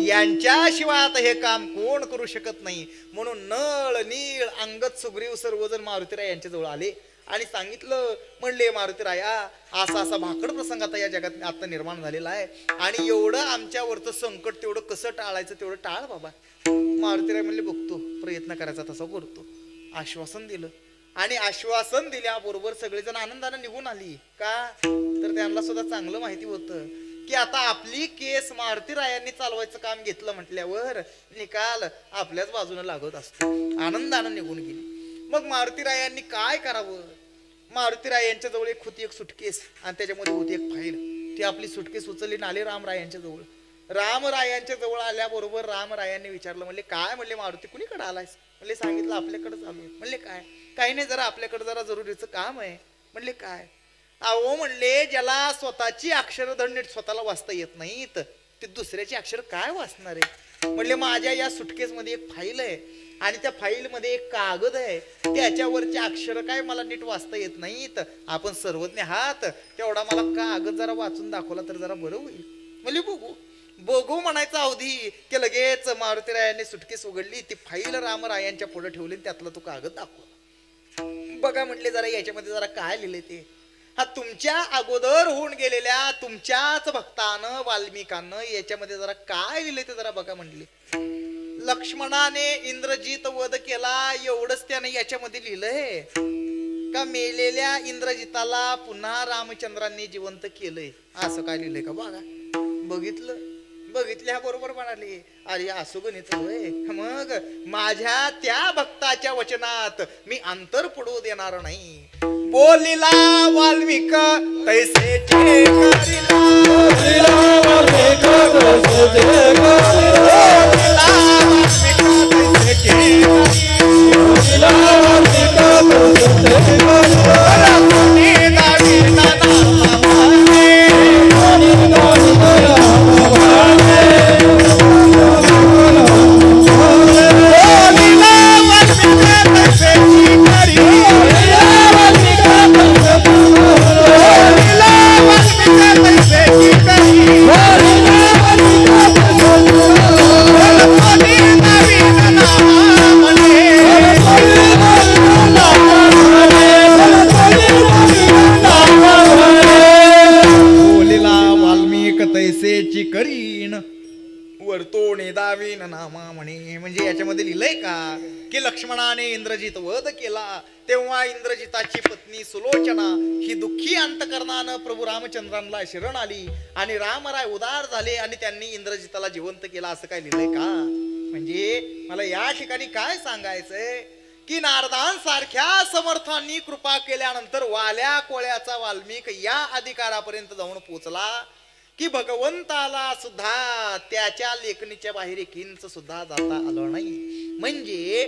यांच्याशिवाय आता हे काम कोण करू शकत नाही. म्हणून नळ नीळ अंगद सुग्रीव सर्वजण मारुतीराय यांच्या जवळ आले आणि सांगितलं, म्हणले मारुतीराया असा असा भाकड प्रसंग आता या जगात आता निर्माण झालेला आहे आणि एवढं आमच्यावरचं संकट तेवढं कसं टाळायचं तेवढं टाळ बाबा. मारुतीराय म्हणले बघतो, प्रयत्न करायचा तसा करतो. आश्वासन दिलं आणि आश्वासन दिल्याबरोबर सगळेजण आनंदाने निघून आली. का तर त्यांना सुद्धा चांगलं माहिती होतं की आता आपली केस मारुतीरायांनी चालवायचं काम घेतलं म्हटल्यावर निकाल आपल्याच बाजूने लागत असतो. आनंदाने निघून गेली. मग मारुतीरायांनी काय करावं. मारुतीराय यांच्या जवळ एक होती एक सुटकेस आणि त्याच्यामध्ये होती एक फाईल. ती आपली सुटकेस उचलली नाले रामरायांच्या जवळ. रामरायांच्या जवळ आल्याबरोबर रामरायांनी विचारलं, म्हणले काय? म्हणले मारुती कुणीकडे आलायस? म्हणले सांगितलं आपल्याकडे चालू आहे. म्हणले काय? काही नाही, जरा आपल्याकडे जरा जरुरीचं काम आहे. म्हणले काय? अहो म्हणले ज्याला स्वतःची अक्षरधड नीट स्वतःला वाचता येत नाहीत ते दुसऱ्याची अक्षर काय वाचणार आहे. म्हणले माझ्या या सुटकेसमध्ये एक फाईल आहे आणि त्या फाईल मध्ये एक कागद आहे, त्याच्यावरचे अक्षर काय मला नीट वाचता येत नाहीत. आपण सर्वज्ञ आहात, तेवढा मला कागद जरा वाचून दाखवला तर जरा बरं होईल. म्हणले बघू बघू म्हणायचा अवधी की लगेच मारुतीरायांनी सुटकेस उघडली. ती फाईल रामरायांच्या पुढे ठेवली, त्यातला तो कागद दाखवला. बघा म्हणले जरा याच्यामध्ये जरा काय लिहिले ते. हा तुमच्या अगोदर होऊन गेलेल्या तुमच्याच भक्तानं वाल्मिकानं याच्यामध्ये जरा काय लिहिले ते जरा बघा म्हणले. लक्ष्मणाने इंद्रजित वध केला एवढंच त्याने याच्यामध्ये लिहिलंय का मेलेल्या इंद्रजिताला पुन्हा रामचंद्रांनी जिवंत केलंय असं काय लिहिलंय का बघा. बघितल्या बरोबर म्हणाले अरे असं गणित होय. मग माझ्या त्या भक्ताच्या वचनात मी अंतर पडू देणार नाही. बोलिला वाल्मिक तैसे करीन वर्तोणे दावीन नामा म्हणे. म्हणजे याच्यामध्ये लिहिलंय का की लक्ष्मणाने इंद्रजित वध केला तेव्हा इंद्रजिताची पत्नी सुलोचना ही दुःखी अंतकरणानं प्रभू रामचंद्रांना शरण आली आणि रामराय उदार झाले आणि त्यांनी इंद्रजिताला जिवंत केला असं काय लिहिलंय का. म्हणजे मला या ठिकाणी काय सांगायचंय की नारदांसारख्या समर्थांनी कृपा केल्यानंतर वाल्या कोळ्याचा वाल्मिक या अधिकारापर्यंत जाऊन पोचला की भगवंताला सुद्धा त्याच्या लेखणीच्या बाहेर एक इंच सुद्धा जाता आलं नाही. म्हणजे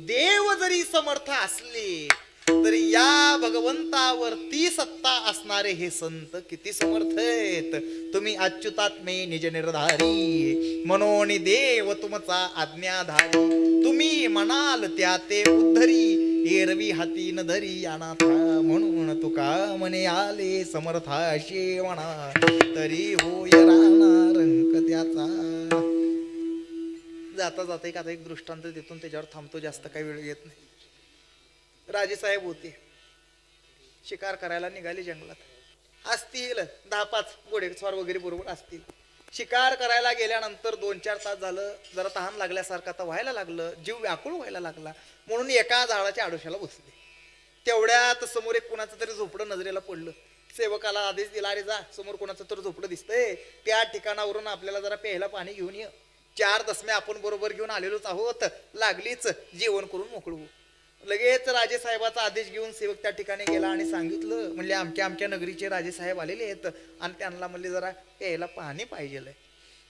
देव जरी समर्थ असले तरी या भगवंतावरती सत्ता असणारे हे संत किती समर्थ आहेत. तुम्ही अच्युतात्मे निज निर्धारी म्हणून देव तुमचा आज्ञाधारी, तुम्ही म्हणाल त्या ते उद्धरी एरवी हाती न धरी अनाथा म्हणून तुका म्हणे आले समर्थाशी म्हणा तरी होय राहणार अंक त्याचा. जाता जाता एक आता एक दृष्टांत देतून त्याच्यावर थांबतो, जास्त काही वेळ येत नाही. राजेसाहेब होते, शिकार करायला निघाले जंगलात. असतील 10-5 घोडेस्वार वगैरे बरोबर असतील. शिकार करायला गेल्यानंतर 2-4 तास झालं, जरा तहान लागल्यासारखं आता व्हायला लागलं, जीव व्याकुळ व्हायला लागला, म्हणून एका झाडाच्या आडोशाला बसले. तेवढ्यात समोर एक कुणाचं तरी झोपडं नजरेला पडलं. सेवकाला आदेश दिला, अरे जा समोर कोणाचं तर झोपडं दिसतंय, त्या ठिकाणावरून आपल्याला जरा प्यायला पाणी घेऊन ये. 4 दसमे आपण बरोबर घेऊन आलेलोच आहोत, लागलीच जेवण करून मोकळू. लगेच राजेसाहेबाचा आदेश घेऊन सेवक त्या ठिकाणी गेला आणि सांगितलं, म्हणले आमच्या नगरीचे राजेसाहेब आलेले आहेत आणि त्यांना म्हणले जरा प्यायला पाणी पाहिजे.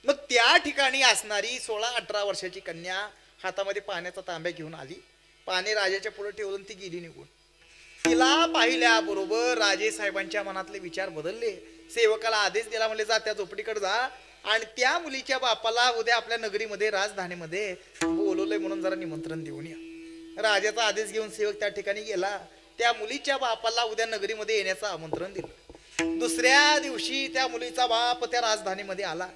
मग त्या ठिकाणी असणारी 16-18 वर्षाची कन्या हातामध्ये पाण्याचा तांब्या घेऊन आली. पाणी राजाच्या पुढे ठेवून ती गेली निघून. तिला पाहिल्याबरोबर राजेसाहेबांच्या मनातले विचार बदलले. सेवकाला आदेश दिला, म्हणले जा त्या झोपडीकडे जा आणि त्या मुलीच्या बापाला उद्या आपल्या नगरीमध्ये राजधानीमध्ये बोलवलंय म्हणून जरा निमंत्रण देऊन या. राजाचा आदेश घेऊन सेवक त्या ठिकाणी गेला. त्या मुलीच्या बापाला उद्या नगरीमध्ये येण्याचं आमंत्रण दिलं. दुसऱ्या दिवशी त्या मुलीचा बाप त्या राजधानीमध्ये आला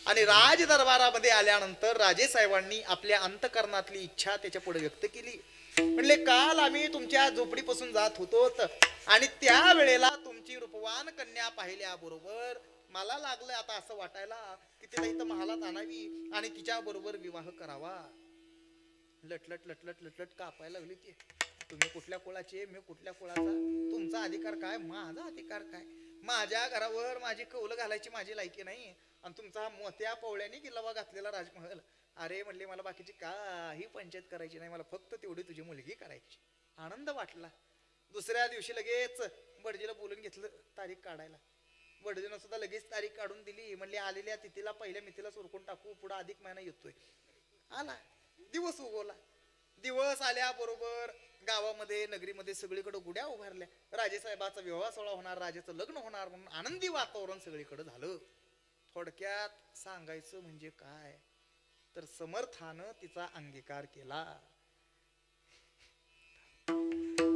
आणि राज दरबारामध्ये आल्यानंतर राजेसाहेबांनी आपल्या अंतकरणातली इच्छा त्याच्या पुढे व्यक्त केली. म्हणले काल आम्ही तुमच्या झोपडीपासून जात होतो आणि त्या वेळेला तुमची रूपवान कन्या पाहिल्याबरोबर मला लागलं आता असं वाटायला की तिला इथं महालात आणावी आणि तिच्या बरोबर विवाह करावा. लटलट लटलट लटलट कापायला लागली ती. तुम्ही कुठल्या कुळाचे, मी कुठल्या कुळाचा, तुमचा अधिकार काय, माझा अधिकार काय, माझ्या घरावर माझी कौल घालायची माझी लायकी नाही आणि तुमचा मोत्या पवळ्याने किल्लावा घातलेला राजमहल. अरे म्हणले मला बाकीची काही पंचायत करायची नाही, मला फक्त तेवढी तुझी मुलगी करायची. आनंद वाटला. दुसऱ्या दिवशी लगेच बडजीला बोलून घेतलं तारीख काढायला. बडजीनं सुद्धा लगेच तारीख काढून दिली. म्हणले आलेल्या तिथीला पहिल्या मितीला उरकून टाकू, पुढे अधिक महिना येतोय. आला दिवस उगवला. दिवस आल्याबरोबर गावामध्ये नगरीमध्ये सगळीकडे गुड्या उभारल्या. राजेसाहेबाचा विवाह सोहळा होणार, राजाचं लग्न होणार म्हणून आनंदी वातावरण सगळीकडे झालं. थोडक्यात सांगायचं म्हणजे काय तर समर्थानं तिचा अंगीकार केला.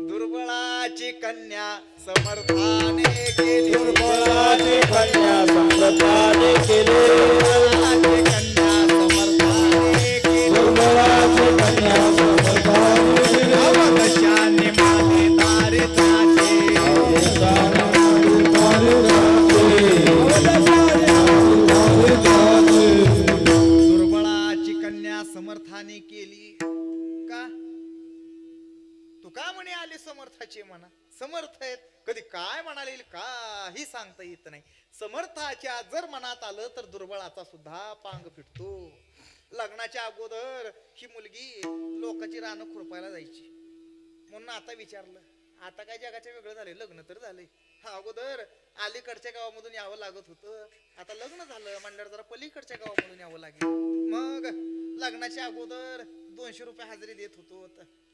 दुर्बळाची कन्या समर्थाने केली, दुर्बळाची कन्या समर्थाने केली, दुर्बळाची कन्या समर्थाने केली, दुर्बळाची कन्या समर्थाने केली. अवदशाने माने तारे ताचे, दुर्बळाची कन्या समर्थाने केली. का तुका म्हणे आले समर्थाचे म्हणा. समर्थ आहेत, कधी काय म्हणाले काही सांगता येत नाही. समर्थाच्या जर मनात आलं तर दुर्बळाचा सुद्धा पांग फिटतो. लग्नाच्या अगोदर ही मुलगी लोकांची रानं खुरपायला जायची म्हणून आता विचारलं. आता काय जगाच्या वेगळं झालंय, लग्न तर झालंय. अगोदर अलीकडच्या गावामधून यावं लागत होतं, आता लग्न झालं म्हणल्यावर जरा पलीकडच्या गावामधून यावं लागेल. मग लग्नाच्या अगोदर 200 रुपये हजेरी देत होतो,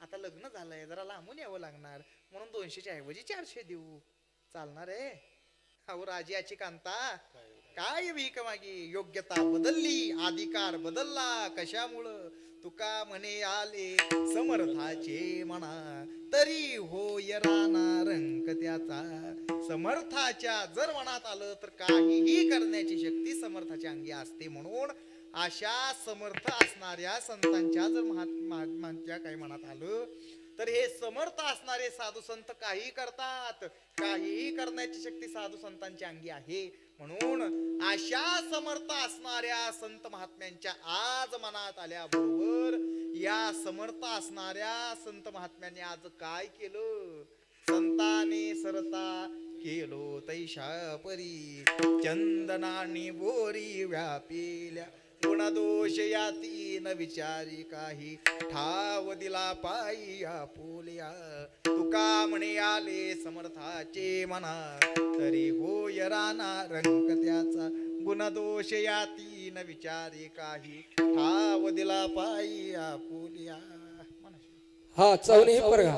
आता लग्न झालंय जरा लांबून यावं लागणार म्हणून 200च्या ऐवजी 400 देऊ. चालणार आहे? अहो राजाची कांता काय भीक मागी. योग्यता बदलली, अधिकार बदलला. कशामुळं? तुका म्हणे आले समर्थाचे म्हणा तरी होय राहणार अंक त्याचा. समर्थाच्या जर मनात आलं तर काहीही करण्याची शक्ती समर्थाच्या अंगी असते. म्हणून अशा समर्थ असणाऱ्या संतांच्या जर महात्म्यांच्या काही मनात आलं तर हे समर्थ असणारे साधू संत काही करतात. काहीही करण्याची शक्ती साधू संतांच्या अंगी आहे. म्हणून अशा समर्थ असणाऱ्या संत महात्म्यांच्या आज मनात आल्याबरोबर या समर्थ असणाऱ्या संत महात्म्यांनी आज काय केलं? संताने सरता केलो तैशा परी, चंदनानी बोरी व्यापिल्या, गुणदोष याती न विचारी काही, ठाव दिला पायी आपुल्या. तुका म्हणे आले समर्थाचे म्हणा तरी होय राहणार रंग त्याचा, गुणदोष याती न विचारी काही, ठाव दिला पायी आपुल्या. हा चौनी परगा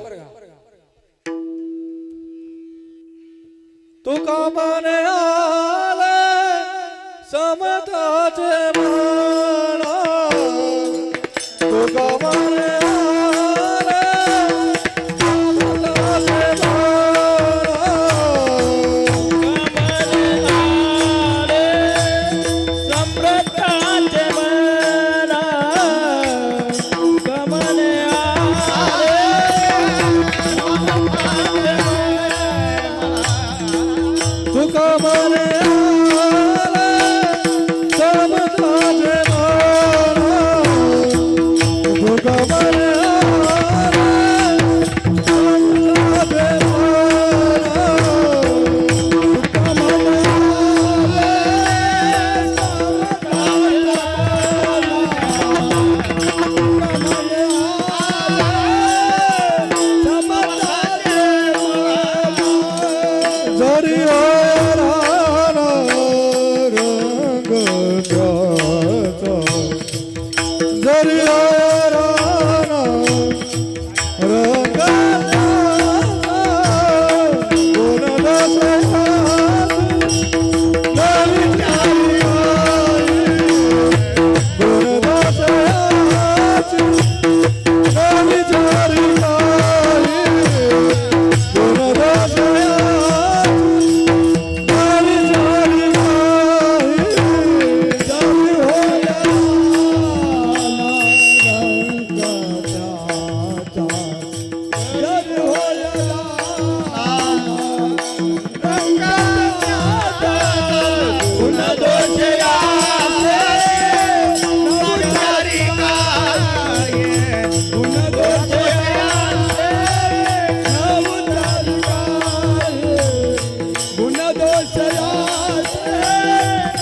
तुका म्हणे आले समर्थाचे म्हणा, तुका म्हणे आले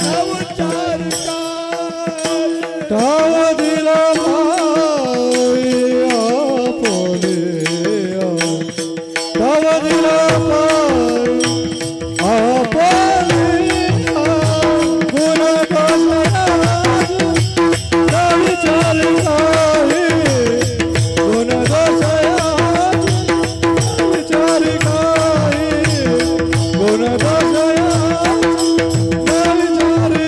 नवचार ठाव दिला पायी आपले ठाव दिला पायी आपले गुण दोषयात विचार काही गुण दोषयात विचार काही गुण दोषयात विचार काही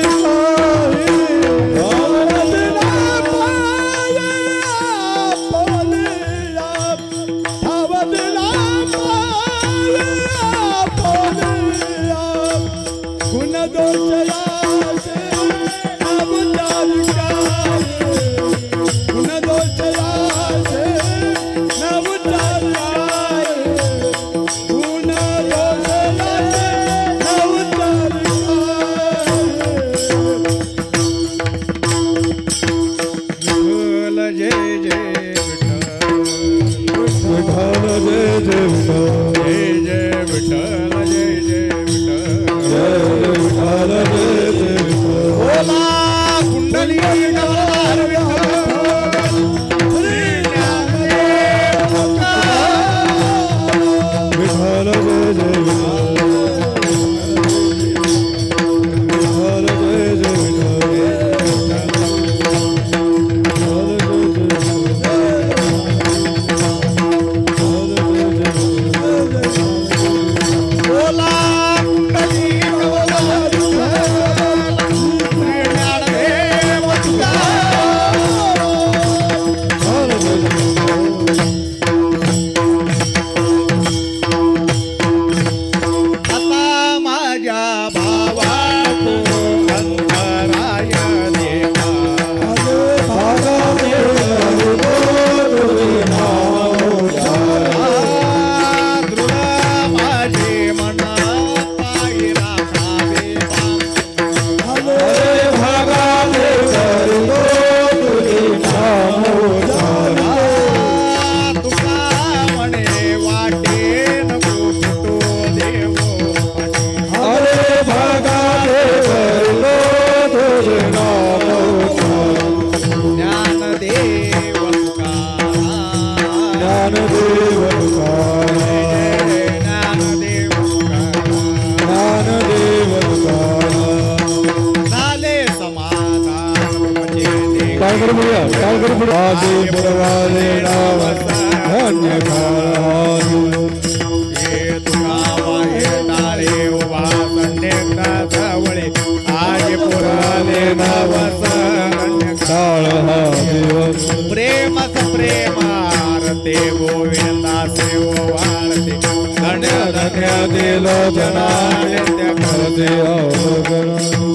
प्रेम प्रेमारते गोविंदा सेव वाळते धन्य धन्य दिलो जना नित्य करते